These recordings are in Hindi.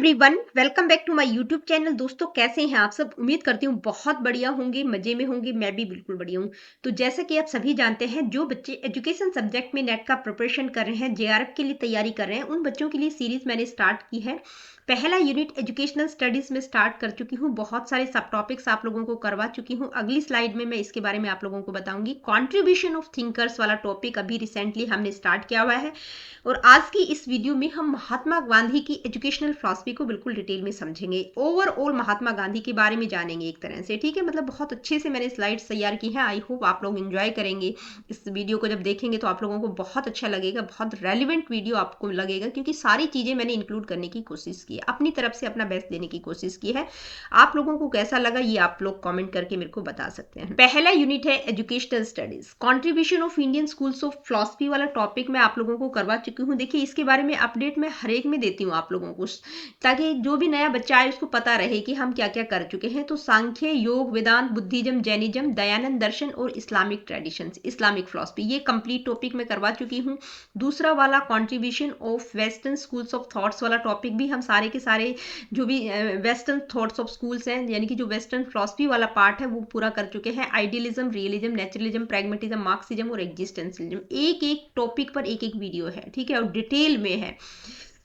Everyone, welcome back to my YouTube channel. दोस्तों, कैसे हैं आप सब? उम्मीद करती हूँ बहुत बढ़िया होंगे, मजे में होंगे। मैं भी बिल्कुल बढ़िया हूँ। तो जैसा कि आप सभी जानते हैं, जो बच्चे एजुकेशन सब्जेक्ट में नेट का प्रिपरेशन कर रहे हैं, जेआरएफ के लिए तैयारी कर रहे हैं, उन बच्चों के लिए सीरीज मैंने स्टार्ट की है। पहला यूनिट एजुकेशनल स्टडीज में स्टार्ट कर चुकी हूँ। बहुत सारे सब टॉपिक्स आप लोगों को करवा चुकी हूँ। अगली स्लाइड में मैं इसके बारे में आप लोगों को बताऊंगी। कॉन्ट्रीब्यूशन ऑफ थिंकर्स वाला टॉपिक अभी रिसेंटली हमने स्टार्ट किया हुआ है। और आज की इस वीडियो में हम महात्मा गांधी की एजुकेशनल फिलॉसफी को बिल्कुल डिटेल में समझेंगे। ओवरऑल महात्मा गांधी के बारे में जानेंगे एक तरह से। ठीक है, मतलब बहुत अच्छे से मैंने स्लाइड्स तैयार की है। आई होप आप लोग एंजॉय करेंगे इस वीडियो को। जब देखेंगे तो आप लोगों को बहुत अच्छा लगेगा, बहुत रेलिवेंट वीडियो आपको लगेगा, क्योंकि सारी चीजें मैंने इंक्लूड करने की कोशिश की है, अपनी तरफ से अपना बेस्ट देने की कोशिश की है। आप लोगों को कैसा लगा ये आप लोग कमेंट करके मेरे को बता सकते हैं। पहला यूनिट है educational studies, contribution of Indian schools of philosophy वाला टॉपिक मैं आप लोगों को करवा चुकी हूँ। देखिए, इसके बारे में अपडेट मैं हर एक में देती हूँ आप लोगों को, ताकि जो भी नया बच्चा आए उसको पता रहे कि हम क्या क्या कर चुके हैं। तो सांख्य, योग, वेदांत, बुद्धिज्म, जैनिज्म, दयानंद दर्शन और इस्लामिक ट्रेडिशंस, इस्लामिक फिलॉसफी, ये कंप्लीट टॉपिक मैं करवा चुकी हूँ। दूसरा वाला contribution of western schools of thoughts वाला टॉपिक भी हम सारे के सारे जो भी वेस्टर्न थॉट्स ऑफ स्कूल्स हैं, यानी कि जो वेस्टर्न फिलॉसफी वाला पार्ट है, वो पूरा कर चुके हैं। Idealism, realism, naturalism, pragmatism, Marxism और एग्जिस्टेंशियलिज्म, एक एक टॉपिक पर एक एक वीडियो है। ठीक है, और डिटेल में है।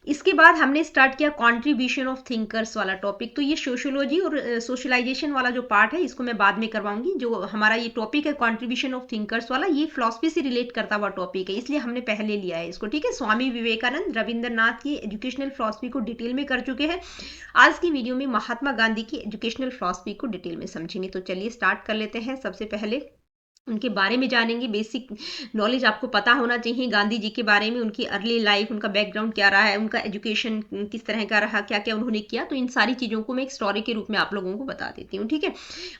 इसके बाद हमने स्टार्ट किया कॉन्ट्रीब्यूशन ऑफ थिंकर्स वाला टॉपिक। तो ये सोशियोलॉजी और सोशलाइजेशन वाला जो पार्ट है, इसको मैं बाद में करवाऊंगी। जो हमारा ये टॉपिक है कॉन्ट्रीब्यूशन ऑफ थिंकर्स वाला, ये फिलॉसफी से रिलेट करता हुआ टॉपिक है, इसलिए हमने पहले लिया है इसको। ठीक है, स्वामी विवेकानंद, रविंद्रनाथ की एजुकेशनल फिलॉसफी को डिटेल में कर चुके हैं। आज की वीडियो में महात्मा गांधी की एजुकेशनल फिलॉसफी को डिटेल में समझेंगे। तो चलिए स्टार्ट कर लेते हैं। सबसे पहले उनके बारे में जानेंगे। बेसिक नॉलेज आपको पता होना चाहिए गांधी जी के बारे में, उनकी अर्ली लाइफ, उनका बैकग्राउंड क्या रहा है, उनका एजुकेशन किस तरह का रहा, क्या क्या उन्होंने किया। तो इन सारी चीज़ों को मैं एक स्टोरी के रूप में आप लोगों को बता देती हूँ। ठीक है,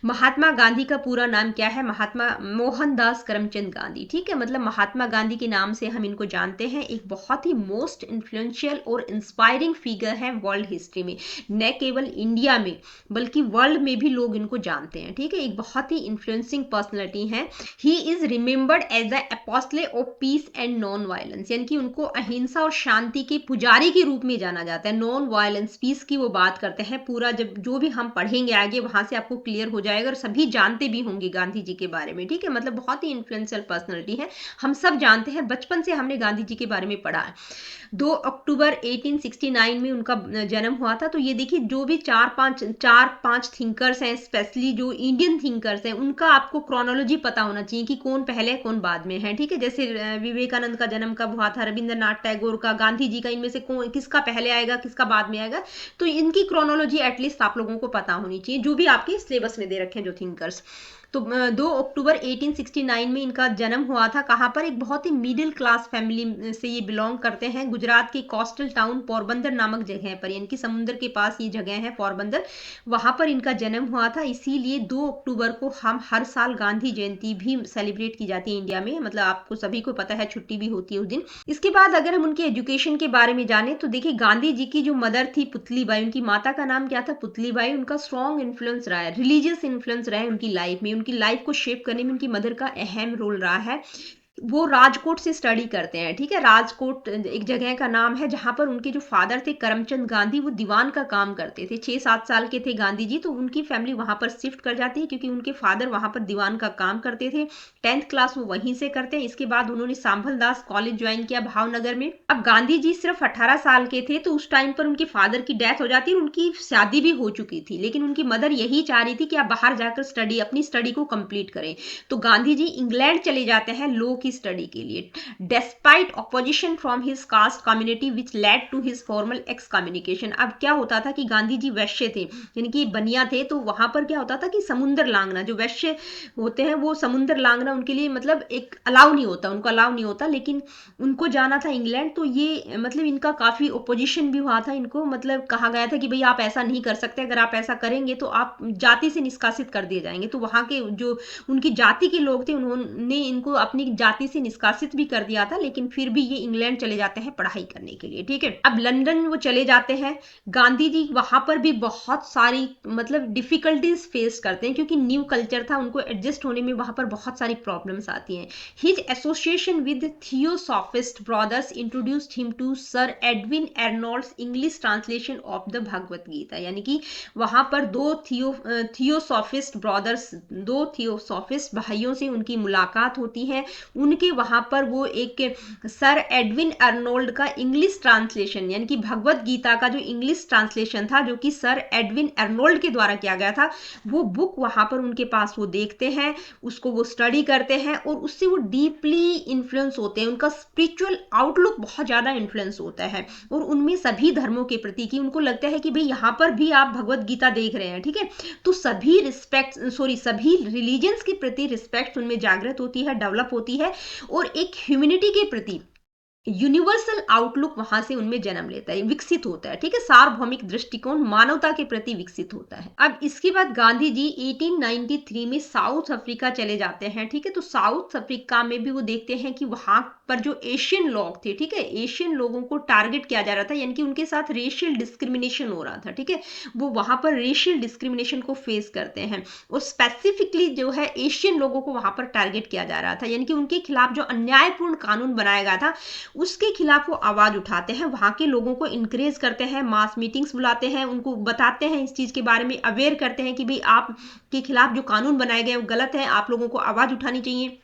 महात्मा गांधी का पूरा नाम क्या है? महात्मा मोहनदास करमचंद गांधी। ठीक है, मतलब महात्मा गांधी के नाम से हम इनको जानते हैं। एक बहुत ही मोस्ट इन्फ्लुएंशियल और इंस्पायरिंग फिगर है वर्ल्ड हिस्ट्री में, न केवल इंडिया में बल्कि वर्ल्ड में भी लोग इनको जानते हैं। ठीक है, एक बहुत ही इन्फ्लुएंसिंग पर्सनैलिटी है। He is remembered as the apostle of peace and non violence, यानी कि उनको अहिंसा और शांति के पुजारी के रूप में जाना जाता है। नॉन वायलेंस, पीस की वो बात करते हैं। पूरा जब जो भी हम पढ़ेंगे आगे, वहां से आपको क्लियर हो जाएगा और सभी जानते भी होंगे गांधी जी के बारे में। ठीक है, मतलब बहुत ही इन्फ्लुएंशियल पर्सनैलिटी है, हम सब जानते हैं। बचपन से हमने गांधी जी के बारे में पढ़ा है। 2 अक्टूबर 1869 में उनका जन्म हुआ था। तो ये देखिए, जो भी चार पांच थिंकर्स हैं, स्पेशली जो इंडियन थिंकर्स हैं, उनका आपको क्रोनोलॉजी पता होना चाहिए कि कौन पहले कौन बाद में है। ठीक है, जैसे विवेकानंद का जन्म कब हुआ था, रविंद्रनाथ टैगोर का, गांधी जी का, इनमें से कौन किसका पहले आएगा, किसका बाद में आएगा। तो इनकी क्रोनोलॉजी एटलीस्ट आप लोगों को पता होनी चाहिए, जो भी आपके सिलेबस में दे रखे हैं जो थिंकर्स। तो 2 अक्टूबर 1869 में इनका जन्म हुआ था। कहाँ पर? एक बहुत ही मिडिल क्लास फैमिली से ये बिलोंग करते हैं। गुजरात के कोस्टल टाउन पोरबंदर नामक जगह पर, यानी कि समुद्र के पास ये जगह है पोरबंदर, वहां पर इनका जन्म हुआ था। इसीलिए 2 अक्टूबर को हम हर साल गांधी जयंती भी सेलिब्रेट की जाती है इंडिया में। मतलब आपको सभी को पता है, छुट्टी भी होती है उस दिन। इसके बाद अगर हम उनके एजुकेशन के बारे में जाने तो देखिए, गांधी जी की जो मदर थी पुतलीबाई, उनकी माता का नाम क्या था? पुतलीबाई। उनका स्ट्रॉन्ग इन्फ्लुएंस रहा है, रिलीजियस इन्फ्लुएंस रहा है उनकी लाइफ में। उनकी लाइफ को शेप करने में उनकी मदर का अहम रोल रहा है। वो राजकोट से स्टडी करते हैं। ठीक है, राजकोट एक जगह का नाम है, जहां पर उनके जो फादर थे करमचंद गांधी, वो दीवान का काम करते थे। 6-7 साल के थे गांधी जी, तो उनकी फैमिली वहां पर शिफ्ट कर जाती है, क्योंकि उनके फादर वहां पर दीवान का काम करते थे। 10th क्लास वो वहीं से करते हैं। इसके बाद उन्होंने सांभल दास कॉलेज ज्वाइन किया भावनगर में। अब गांधी जी सिर्फ 18 साल के थे, तो उस टाइम पर उनके फादर की डेथ हो जाती है। उनकी शादी भी हो चुकी थी, लेकिन उनकी मदर यही चाह रही थी कि आप बाहर जाकर अपनी स्टडी को कंप्लीट करें। तो गांधी जी इंग्लैंड चले जाते हैं लॉ की स्टडी के लिए, despite opposition from his caste community which led to his formal excommunication। अब क्या होता था कि गांधी जी वैश्य थे, यानी कि बनिया थे। तो वहां पर क्या होता था कि समुद्र लांघना, जो वैश्य होते हैं वो समुद्र लांघना उनके लिए मतलब एक अलाउ नहीं होता, उनको अलाउ नहीं होता। लेकिन उनको जाना था इंग्लैंड, तो ये मतलब इनका काफी ओपोजिशन भी हुआ था। इनको मतलब कहा गया था कि भाई आप ऐसा नहीं कर सकते, अगर आप ऐसा करेंगे तो आप जाति से निष्कासित कर दिए जाएंगे। तो वहां के जो उनकी जाति के लोग थे, उन्होंने इनको अपनी जाति जाति से निष्कासित भी कर दिया था, लेकिन फिर भी ये इंग्लैंड चले जाते हैं पढ़ाई करने के लिए, ठीक है। अब लंदन वो चले जाते हैं। गांधी जी वहां पर भी बहुत सारी मतलब डिफिकल्टीज फेस करते हैं, क्योंकि न्यू कल्चर था, उनको एडजस्ट होने में वहां पर बहुत सारी प्रॉब्लम्स आती हैं। His association with theosophist brothers introduced him to sir Edwin Arnold's English translation of the Bhagavad Gita, यानी कि वहां पर थियोसॉफिस्ट ब्रदर्स, दो थियोसॉफिस्ट भाइयों से उनकी मुलाकात होती है। उनके वहां पर वो एक सर एडविन अर्नोल्ड का इंग्लिश ट्रांसलेशन, यानी कि भगवत गीता का जो इंग्लिश ट्रांसलेशन था, जो कि सर एडविन अर्नोल्ड के द्वारा किया गया था, वो बुक वहां पर उनके पास वो देखते हैं, उसको वो स्टडी करते हैं और उससे वो डीपली इन्फ्लुएंस होते हैं। उनका स्पिरिचुअल आउटलुक बहुत ज्यादा इन्फ्लुएंस होता है और उनमें सभी धर्मों के प्रति कि उनको लगता है कि भाई यहाँ पर भी आप भगवत गीता देख रहे हैं, ठीक है, तो सभी सभी रिलीजन्स के प्रति रिस्पेक्ट उनमें जागृत होती है, डेवलप होती है और एक ह्यूमैनिटी के प्रति यूनिवर्सल आउटलुक वहां से उनमें जन्म लेता है, विकसित होता है, ठीक है। सार्वभौमिक दृष्टिकोण मानवता के प्रति विकसित होता है। अब इसके बाद गांधी जी 1893 में साउथ अफ्रीका चले जाते हैं, ठीक है। तो साउथ अफ्रीका में भी वो देखते हैं कि वहां पर जो एशियन लोग थे, ठीक है, एशियन लोगों को टारगेट किया जा रहा था, यानी कि उनके साथ रेशियल डिस्क्रिमिनेशन हो रहा था, ठीक है। वो वहां पर रेशियल डिस्क्रिमिनेशन को फेस करते हैं और स्पेसिफिकली जो है एशियन लोगों को वहां पर टारगेट किया जा रहा था, यानी कि उनके खिलाफ जो अन्यायपूर्ण कानून बनाया गया था उसके खिलाफ वो आवाज उठाते हैं। वहां के लोगों को इंकरेज करते हैं, मास मीटिंग्स बुलाते हैं, उनको बताते हैं, इस चीज के बारे में अवेयर करते हैं कि भाई आपके खिलाफ जो कानून बनाए गए वो गलत है, आप लोगों को आवाज उठानी चाहिए।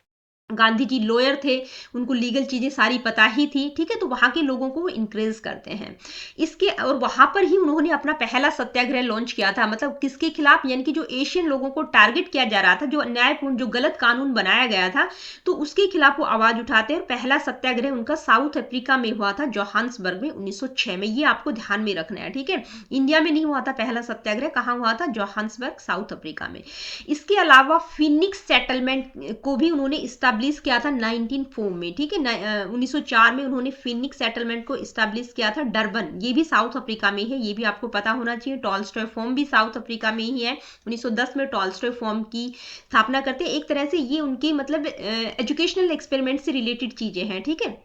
गांधी जी लॉयर थे, उनको लीगल चीजें सारी पता ही थी, ठीक है। तो वहां के लोगों को वो इंकरेज करते हैं इसके, और वहां पर ही उन्होंने अपना पहला सत्याग्रह लॉन्च किया था। मतलब किसके खिलाफ, यानी कि जो एशियन लोगों को टारगेट किया जा रहा था, जो अन्यायपूर्ण जो गलत कानून बनाया गया था, तो उसके खिलाफ वो आवाज उठाते हैं। पहला सत्याग्रह उनका साउथ अफ्रीका में हुआ था, जोहान्सबर्ग में 1906 में। ये आपको ध्यान में रखना है, ठीक है। इंडिया में नहीं हुआ था पहला सत्याग्रह, कहाँ हुआ था? जोहान्सबर्ग, साउथ अफ्रीका में। इसके अलावा फिनिक्स सेटलमेंट को भी उन्होंने इस्टेब्लिश किया था 1904 में, ठीक है। 1904 में उन्होंने फिनिक्स सेटलमेंट को इस्टेब्लिश किया था डरबन, ये भी साउथ अफ्रीका में है, ये भी आपको पता होना चाहिए। टॉलस्टॉय फॉर्म भी साउथ अफ्रीका में ही है। 1910 में टॉलस्टॉय फॉर्म की स्थापना करते हैं। एक तरह से ये उनकी मतलब एजुकेशनल एक्सपेरिमेंट से रिलेटेड चीजें हैं, ठीक है।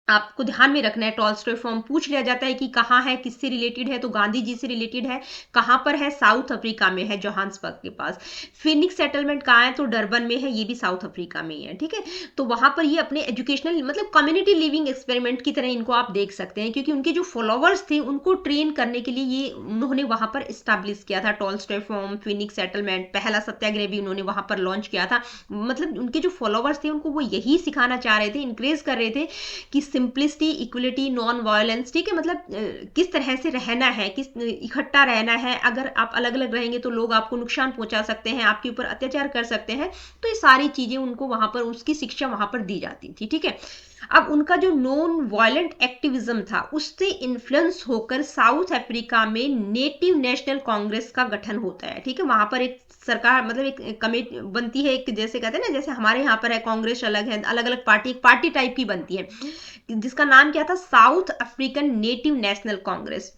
आपको ध्यान में रखना है, टॉलस्टॉय फॉर्म पूछ लिया जाता है कि कहाँ है, किससे रिलेटेड है, तो गांधी जी से रिलेटेड है। कहाँ पर है? साउथ अफ्रीका में है, जोहान्सबर्ग के पास। फिनिक्स सेटलमेंट कहाँ है? तो डरबन में है, ये भी साउथ अफ्रीका में ही है, ठीक है। तो वहां पर ये अपने एजुकेशनल मतलब कम्युनिटी लिविंग एक्सपेरिमेंट की तरह इनको आप देख सकते हैं, क्योंकि उनके जो फॉलोवर्स थे उनको ट्रेन करने के लिए ये उन्होंने वहां पर स्टैब्लिश किया था। टॉलस्टॉय फॉर्म, फिनिक्स सेटलमेंट, पहला सत्याग्रह भी उन्होंने वहां पर लॉन्च किया था। मतलब उनके जो फॉलोवर्स थे उनको वो यही सिखाना चाह रहे थे, इंकरेज कर रहे थे कि सिंप्लिसिटी, इक्वलिटी, नॉन वायलेंस, ठीक है। मतलब किस तरह से रहना है, किस इकट्ठा रहना है। अगर आप अलग अलग रहेंगे तो लोग आपको नुकसान पहुंचा सकते हैं, आपके ऊपर अत्याचार कर सकते हैं। तो ये सारी चीजें उनको वहां पर उसकी शिक्षा वहां पर दी जाती थी, ठीक है। अब उनका जो नॉन वायलेंट एक्टिविज्म था उससे इन्फ्लुएंस होकर साउथ अफ्रीका में नेटिव नेशनल कांग्रेस का गठन होता है, ठीक है। वहां पर एक सरकार मतलब एक कमेटी बनती है, एक जैसे कहते हैं ना, जैसे हमारे यहाँ पर है कांग्रेस अलग है, अलग अलग पार्टी, एक पार्टी टाइप की बनती है, जिसका नाम क्या था? South African native national Congress.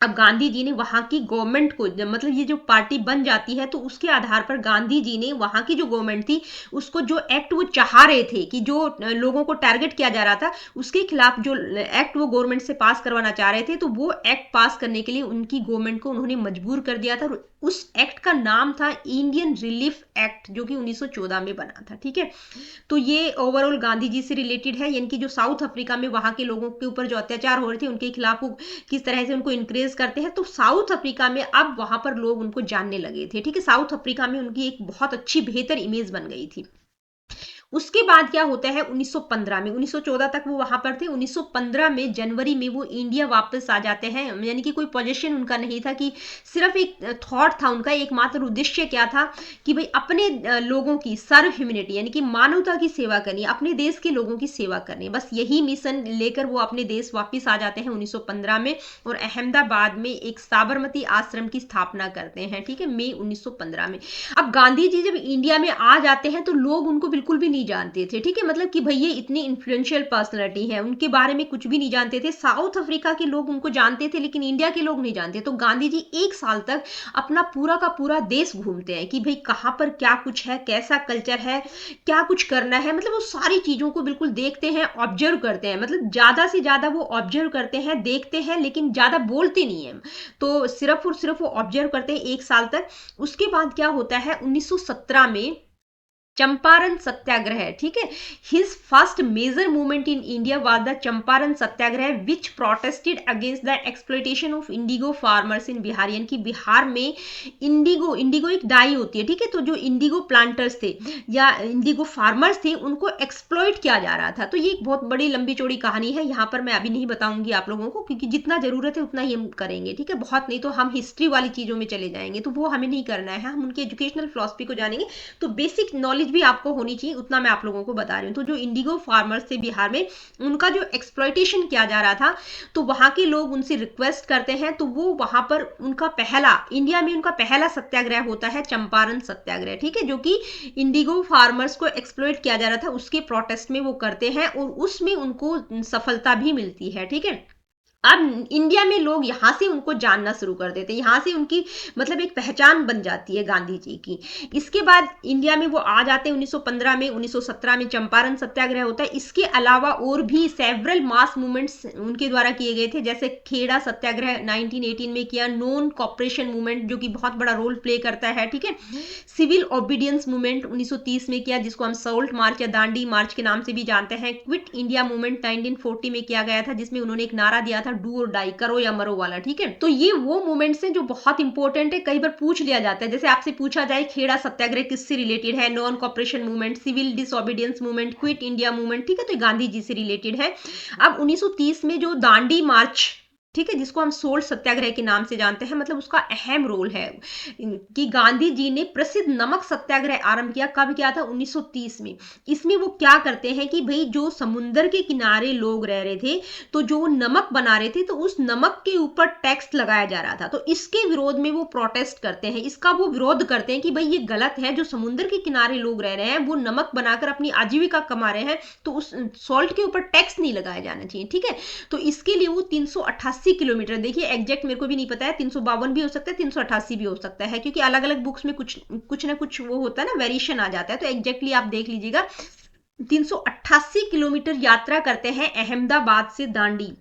अब गांधी जी ने वहां की गवर्नमेंट को मतलब ये जो पार्टी बन जाती है तो उसके आधार पर गांधी जी ने वहां की जो गवर्नमेंट थी उसको जो एक्ट वो चाह रहे थे कि जो लोगों को टारगेट किया जा रहा था उसके खिलाफ जो एक्ट वो गवर्नमेंट से पास करवाना चाह रहे थे, तो वो एक्ट पास करने के लिए उनकी गवर्नमेंट को उन्होंने मजबूर कर दिया था। उस एक्ट का नाम था इंडियन रिलीफ एक्ट, जो कि 1914 में बना था, ठीक है। तो ये ओवरऑल गांधी जी से रिलेटेड है, यानी कि जो साउथ अफ्रीका में वहां के लोगों के ऊपर जो अत्याचार हो रहे थे उनके खिलाफ वो किस तरह से उनको इंकरेज करते हैं। तो साउथ अफ्रीका में अब वहां पर लोग उनको जानने लगे थे, ठीक है। साउथ अफ्रीका में उनकी एक बहुत अच्छी बेहतर इमेज बन गई थी। उसके बाद क्या होता है? 1915 में, 1914 तक वो वहां पर थे, 1915 में जनवरी में वो इंडिया वापस आ जाते हैं। यानी कि कोई पोजीशन उनका नहीं था, कि सिर्फ एक थॉट था उनका, एकमात्र उद्देश्य क्या था कि भाई अपने लोगों की सर्व ह्यूमैनिटी यानी कि मानवता की सेवा करनी, अपने देश के लोगों की सेवा करनी, बस यही मिशन लेकर वो अपने देश वापस आ जाते हैं 1915 में, और अहमदाबाद में एक साबरमती आश्रम की स्थापना करते हैं, ठीक है, मई 1915 में। अब गांधी जी जब इंडिया में आ जाते हैं तो लोग उनको बिल्कुल भी नहीं नहीं जानते थे, ठीक है, मतलब कि भाई ये इतनी इन्फ्लुएंशियल पर्सनैलिटी है, उनके बारे में कुछ भी नहीं जानते थे। साउथ अफ्रीका के लोग उनको जानते थे लेकिन इंडिया के लोग नहीं जानते। तो गांधी जी 1 साल तक अपना पूरा का पूरा देश घूमते हैं कि भाई कहाँ पर क्या कुछ है, कैसा कल्चर है, क्या कुछ करना है, मतलब वो सारी चीजों को बिल्कुल देखते हैं, ऑब्जर्व करते हैं, मतलब ज्यादा से ज्यादा वो ऑब्जर्व करते हैं, देखते हैं, लेकिन ज्यादा बोलते नहीं है। तो सिर्फ और सिर्फ वो ऑब्जर्व करते हैं 1 साल तक। उसके बाद क्या होता है, 1917 में चंपारण सत्याग्रह, ठीक है। His first major movement in India was the Champaran Satyagraha which protested against the exploitation of indigo farmers in Bihar. यानी कि बिहार में इंडिगो, इंडिगो एक डाई होती है, ठीक है, तो जो इंडिगो प्लांटर्स थे या इंडिगो फार्मर्स थे उनको एक्सप्लॉइट किया जा रहा था। तो ये एक बहुत बड़ी लंबी चौड़ी कहानी है, यहाँ पर मैं अभी नहीं बताऊंगी आप लोगों को, क्योंकि जितना जरूरत है उतना ही हम करेंगे, ठीक है, बहुत नहीं तो हम हिस्ट्री वाली चीजों में चले जाएंगे, तो वो हमें नहीं करना है, हम उनकी एजुकेशनल फिलॉसफी को जानेंगे। तो बेसिक नॉलेज भी आपको होनी चाहिए, उतना मैं आप लोगों को बता रही हूँ। तो जो इंडिगो फार्मर्स थे बिहार में, उनका जो एक्सप्लॉइटेशन किया जा रहा था, तो वहां के लोग उनसे रिक्वेस्ट करते हैं, तो वो वहां पर उनका पहला, इंडिया में उनका पहला सत्याग्रह होता है चंपारण सत्याग्रह, ठीक है, जो कि इंडिगो फार्मर्स को एक्सप्लॉइट किया जा रहा था उसके प्रोटेस्ट में वो करते हैं और उसमें उनको सफलता भी मिलती है, ठीक है। अब इंडिया में लोग यहाँ से उनको जानना शुरू कर देते हैं, यहाँ से उनकी मतलब एक पहचान बन जाती है गांधी जी की। इसके बाद इंडिया में वो आ जाते हैं 1915 में, 1917 में चंपारण सत्याग्रह होता है। इसके अलावा और भी सेवरल मास मूवमेंट्स उनके द्वारा किए गए थे, जैसे खेड़ा सत्याग्रह 1918 में किया, नॉन कॉपरेशन मूवमेंट जो कि बहुत बड़ा रोल प्ले करता है, ठीक है, सिविल ओबीडियंस मूवमेंट 1930 में किया, जिसको हम सॉल्ट मार्च या दांडी मार्च के नाम से भी जानते हैं। क्विट इंडिया मूवमेंट 1940 में किया गया था, जिसमें उन्होंने एक नारा दिया था, डू और डाई, करो या मरो वाला, ठीक है। तो ये वो मूवमेंट्स हैं जो बहुत इंपॉर्टेंट है, कई बार पूछ लिया जाता है, जैसे आपसे पूछा जाए खेड़ा सत्याग्रह किससे रिलेटेड है, non cooperation movement, civil disobedience movement, quit India movement, ठीक है, तो गांधी जी से रिलेटेड है। अब 1930 में जो दांडी मार्च, ठीक है, जिसको हम सोल्ट सत्याग्रह के नाम से जानते हैं, मतलब उसका अहम रोल है कि गांधी जी ने प्रसिद्ध नमक सत्याग्रह आरंभ किया। कब किया था, 1930 में। इसमें वो क्या करते हैं कि भाई जो समुद्र के किनारे लोग रह रहे थे, तो जो नमक बना रहे थे, तो उस नमक के ऊपर टैक्स लगाया जा रहा था, तो इसके विरोध में वो प्रोटेस्ट करते हैं, इसका वो विरोध करते हैं कि भाई ये गलत है, जो समुद्र के किनारे लोग रह रहे हैं वो नमक बनाकर अपनी आजीविका कमा रहे हैं, तो उस सॉल्ट के ऊपर टैक्स नहीं लगाया जाना चाहिए, ठीक है। तो इसके लिए वो 388 किलोमीटर, देखिए एग्जैक्ट मेरे को भी नहीं पता है, 352 भी हो सकता है, 388 भी हो सकता है, क्योंकि अलग अलग बुक्स में कुछ ना कुछ वो होता है ना, वेरिएशन आ जाता है, तो एग्जैक्टली आप देख लीजिएगा। 388 किलोमीटर यात्रा करते हैं अहमदाबाद से दांडी,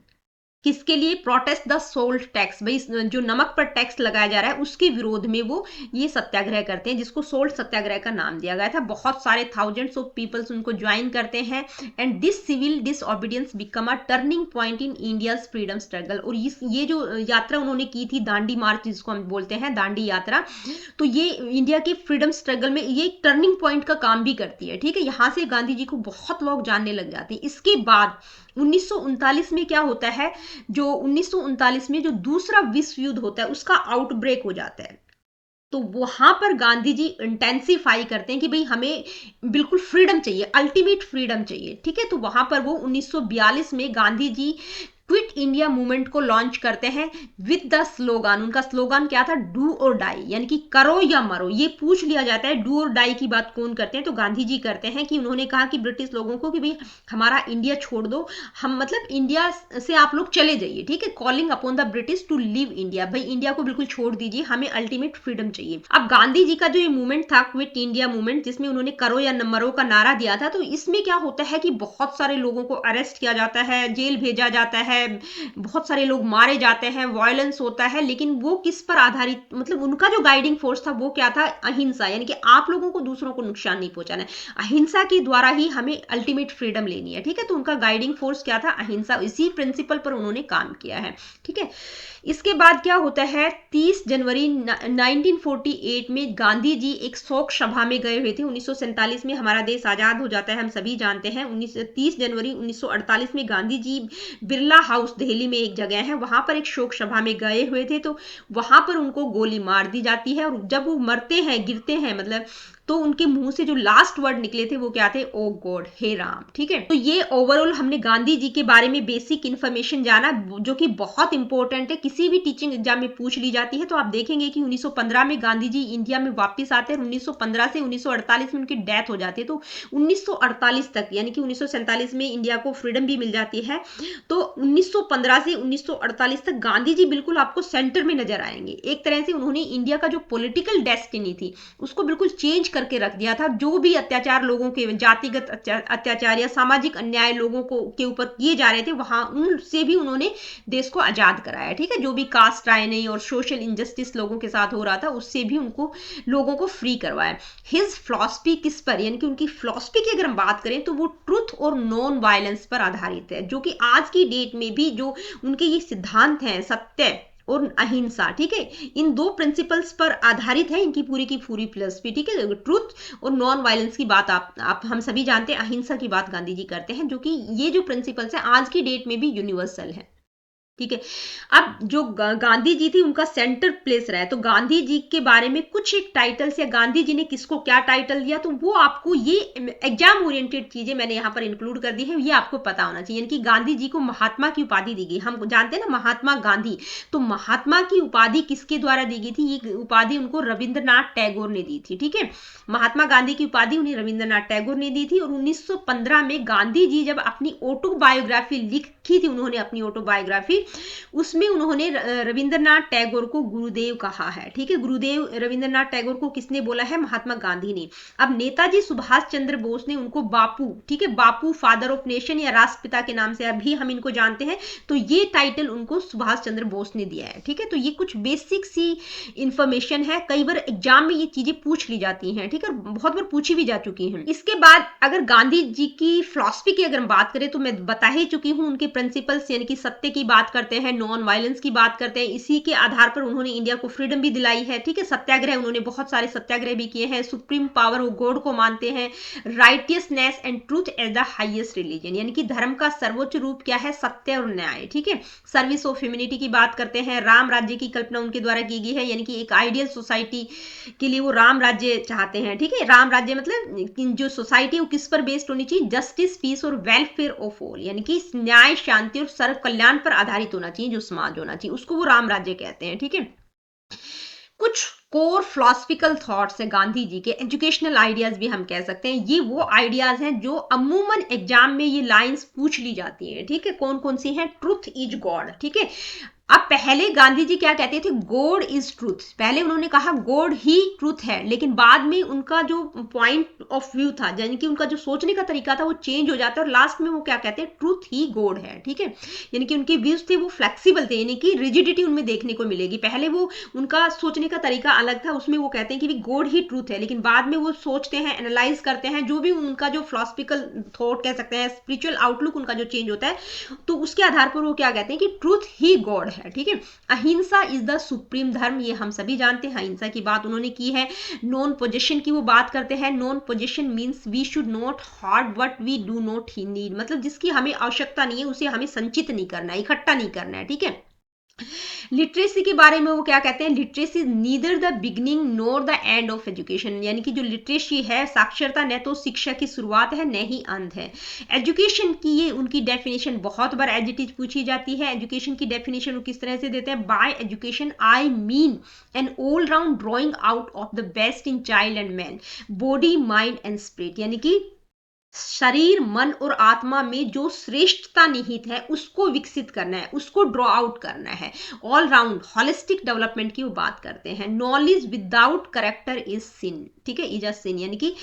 किसके लिए, प्रोटेस्ट द सोल्ट टैक्स, भाई जो नमक पर टैक्स लगाया जा रहा है उसके विरोध में वो ये सत्याग्रह करते हैं, जिसको सोल्ट सत्याग्रह का नाम दिया गया था। बहुत सारे थाउजेंड्स ऑफ पीपल्स उनको ज्वाइन करते हैं and this civil disobedience become a turning point in India's freedom struggle. और ये जो यात्रा उन्होंने की थी, दांडी मार्च जिसको हम बोलते हैं, दांडी यात्रा, तो ये इंडिया के फ्रीडम स्ट्रगल में ये एक टर्निंग पॉइंट का काम भी करती है, ठीक है। यहां से गांधी जी को बहुत लोग जानने लग जाते हैं। इसके बाद 1939 में क्या होता है, जो 1939 में जो दूसरा विश्व युद्ध होता है उसका आउटब्रेक हो जाता है, तो वहां पर गांधी जी इंटेंसिफाई करते हैं कि भाई हमें बिल्कुल फ्रीडम चाहिए, अल्टीमेट फ्रीडम चाहिए, ठीक है। तो वहां पर वो 1942 में Gandhi ji quit India movement को लॉन्च करते हैं विद द स्लोगान, उनका स्लोगान क्या था, डू और डाई, यानी कि करो या मरो। ये पूछ लिया जाता है डू और डाई की बात कौन करते हैं, तो गांधी जी करते हैं, कि उन्होंने कहा कि ब्रिटिश लोगों को कि भाई हमारा इंडिया छोड़ दो, हम मतलब इंडिया से आप लोग चले जाइए, ठीक है, calling upon the British to leave India, भाई इंडिया को बिल्कुल छोड़ दीजिए, हमें अल्टीमेट फ्रीडम चाहिए। अब गांधी जी का जो ये मूवमेंट था क्विट इंडिया मूवमेंट, जिसमें उन्होंने करो या मरो का नारा दिया था, तो इसमें क्या होता है कि बहुत सारे लोगों को अरेस्ट किया जाता है, जेल भेजा जाता है, बहुत सारे लोग मारे जाते हैं, वायलेंस होता है, लेकिन वो किस पर आधारित, मतलब उनका जो गाइडिंग फोर्स था वो क्या था, अहिंसा, यानी कि आप लोगों को दूसरों को नुकसान नहीं पहुंचाना है, अहिंसा के द्वारा ही हमें अल्टीमेट फ्रीडम लेनी है, ठीक है। तो उनका गाइडिंग फोर्स क्या था, अहिंसा, इसी प्रिंसिपल पर उन्होंने काम किया है, ठीक है। इसके बाद क्या होता है, 30 जनवरी 1948 में गांधी जी एक शोक सभा में गए हुए थे। 1947 में हमारा देश आजाद हो जाता है, हम सभी जानते हैं। 30 जनवरी 1948 में गांधी जी बिरला हाउस दिल्ली में एक जगह है, वहां पर एक शोक सभा में गए हुए थे, तो वहां पर उनको गोली मार दी जाती है, और जब वो मरते हैं, गिरते हैं, मतलब तो उनके मुंह से जो लास्ट वर्ड निकले थे वो क्या थे, ओ गॉड, हे राम। ठीक है, तो ये ओवरऑल हमने गांधी जी के बारे में बेसिक इन्फॉर्मेशन जाना, जो कि बहुत इंपॉर्टेंट है, किसी भी टीचिंग एग्जाम में पूछ ली जाती है। तो आप देखेंगे कि 1915 में गांधी जी इंडिया में वापस आते हैं, 1915 से 1948 में उनकी डेथ हो जाती है। तो 1948 तक, यानी कि 1947 में इंडिया को फ्रीडम भी मिल जाती है, तो 1915 से 1948 तक गांधी जी बिल्कुल आपको सेंटर में नजर आएंगे। एक तरह से उन्होंने इंडिया का जो पॉलिटिकल डेस्टिनी थी उसको बिल्कुल चेंज करके रख दिया था। जो भी अत्याचार लोगों के, जातिगत अत्याचार या सामाजिक अन्याय लोगों को के ऊपर किए जा रहे थे, वहां उनसे भी उन्होंने देश को आजाद कराया। ठीक है, जो भी कास्ट राइनिंग और सोशल इनजस्टिस लोगों के साथ हो रहा था उससे भी उनको, लोगों को फ्री करवाया। हिज फिलॉसफी किस पर, यानी कि उनकी फिलॉसफी की अगर हम बात करें तो वो ट्रुथ और नॉन वायलेंस पर आधारित है, जो कि आज की डेट में भी जो उनके ये सिद्धांत हैं, सत्य और अहिंसा, ठीक है, इन दो प्रिंसिपल्स पर आधारित है इनकी पूरी की पूरी फिलॉसफी। ठीक है, ट्रुथ और नॉन वायलेंस की बात आप हम सभी जानते हैं, अहिंसा की बात गांधी जी करते हैं, जो कि ये जो प्रिंसिपल्स है आज की डेट में भी यूनिवर्सल है। ठीक है, अब जो गांधी जी थी उनका सेंटर प्लेस रहा है, तो गांधी जी के बारे में कुछ एक टाइटल्स या गांधी जी ने किसको क्या टाइटल दिया, तो वो आपको, ये एग्जाम ओरिएंटेड चीजें मैंने यहाँ पर इंक्लूड कर दी है, ये आपको पता होना चाहिए। यानी कि गांधी जी को महात्मा की उपाधि दी गई, हम जानते हैं ना महात्मा गांधी, तो महात्मा की उपाधि किसके द्वारा दी गई थी, ये उपाधि उनको रविंद्रनाथ टैगोर ने दी थी। ठीक है, महात्मा गांधी की उपाधि उन्हें रविंद्रनाथ टैगोर ने दी थी। और 1915 में गांधी जी जब अपनी ऑटोबायोग्राफी लिखी थी, उन्होंने अपनी ऑटोबायोग्राफी, उसमें उन्होंने रविंद्रनाथ टैगोर को गुरुदेव कहा है। ठीक है, गुरुदेव रविंद्रनाथ टैगोर को किसने बोला है, महात्मा गांधी ने। अब नेताजी सुभाष चंद्र बोस ने उनको बापू, ठीक है, बापू फादर ऑफ नेशन या राष्ट्रपिता के नाम से अभी हम इनको जानते हैं, तो ये टाइटल उनको सुभाष चंद्र बोस ने दिया है। ठीक है, तो ये कुछ बेसिक सी इंफॉर्मेशन है, कई बार एग्जाम में ये चीजें पूछ ली जाती हैं। ठीक है, बहुत बार पूछी भी जा चुकी हैं। इसके बाद अगर गांधी जी की फिलॉसफी की अगर हम बात करें तो मैं बता ही चुकी हूं, उनके प्रिंसिपल्स यानी कि सत्य की बात करते हैं, नॉन वायलेंस की बात करते हैं, इसी के आधार पर उन्होंने इंडिया को फ्रीडम भी दिलाई है। ठीक है, सत्याग्रह, उन्होंने बहुत सारे सत्याग्रह भी किए हैं, सुप्रीम पावर ऑफ गॉड को मानते हैं, righteousness and truth as the highest religion, यानी कि धर्म का सर्वोच्च रूप क्या है, सत्य और न्याय। ठीक है, सर्विस ऑफ ह्यूमैनिटी की बात करते हैं, राम राज्य की कल्पना उनके द्वारा की गई है, यानी कि एक आइडियल सोसाइटी के लिए वो राम राज्य चाहते हैं। ठीक है, राम राज्य मतलब जो सोसाइटी है वो किस पर बेस्ड होनी चाहिए, जस्टिस, पीस और वेलफेयर ऑफ ऑल, यानी कि न्याय, शांति और सर्व कल्याण पर आधारित होना चाहिए जो समाज होना चाहिए, उसको वो राम राज्य कहते हैं। ठीक है, कुछ कोर फिलोसफिकल थॉट्स है गांधी जी के, एजुकेशनल आइडियाज भी हम कह सकते हैं, ये वो आइडियाज हैं जो अमूमन एग्जाम में ये लाइंस पूछ ली जाती हैं। ठीक है, कौन कौन सी हैं, ट्रुथ इज गॉड। ठीक है, अब पहले गांधी जी क्या कहते थे, गॉड इज ट्रूथ, पहले उन्होंने कहा गॉड ही ट्रूथ है, लेकिन बाद में उनका जो पॉइंट ऑफ व्यू था, यानी कि उनका जो सोचने का तरीका था वो चेंज हो जाता है, और लास्ट में वो क्या कहते हैं, ट्रूथ ही गॉड है। ठीक है, यानी कि उनके व्यूज थे वो फ्लेक्सिबल थे, यानी कि रिजिडिटी उनमें देखने को मिलेगी। पहले वो उनका सोचने का तरीका अलग था, उसमें वो कहते हैं कि गॉड ही ट्रूथ है, लेकिन बाद में वो सोचते हैं, एनालाइज करते हैं, जो भी उनका जो फिलोसफिकल थॉट कह सकते हैं, स्पिरिचुअल आउटलुक उनका जो चेंज होता है, तो उसके आधार पर वो क्या कहते हैं कि ट्रूथ ही गॉड है। ठीक है, अहिंसा इज द सुप्रीम धर्म, ये हम सभी जानते हैं, अहिंसा की बात उन्होंने की है। नॉन पोजेशन की वो बात करते हैं, non possession means we should not hoard what we do not need, मतलब जिसकी हमें आवश्यकता नहीं है उसे हमें संचित नहीं करना है, इकट्ठा नहीं करना है। ठीक है, लिटरेसी के बारे में वो क्या कहते हैं, literacy neither the beginning NOR the end of education, यानी कि जो लिटरेसी है, साक्षरता न तो शिक्षा की शुरुआत है न ही अंत है। एजुकेशन की ये उनकी डेफिनेशन बहुत बार एज इट इज पूछी जाती है। एजुकेशन की डेफिनेशन वो किस तरह से देते हैं, by education I mean an all round drawing out of the best in child and man, body, mind and spirit, यानी कि शरीर, मन और आत्मा में जो श्रेष्ठता निहित है उसको विकसित करना है, उसको ड्रॉ आउट करना है। ऑल राउंड होलिस्टिक डेवलपमेंट की वो बात करते हैं। नॉलेज विदाउट करेक्टर इज सिन, ठीक है, इज अ सिन, यानी कि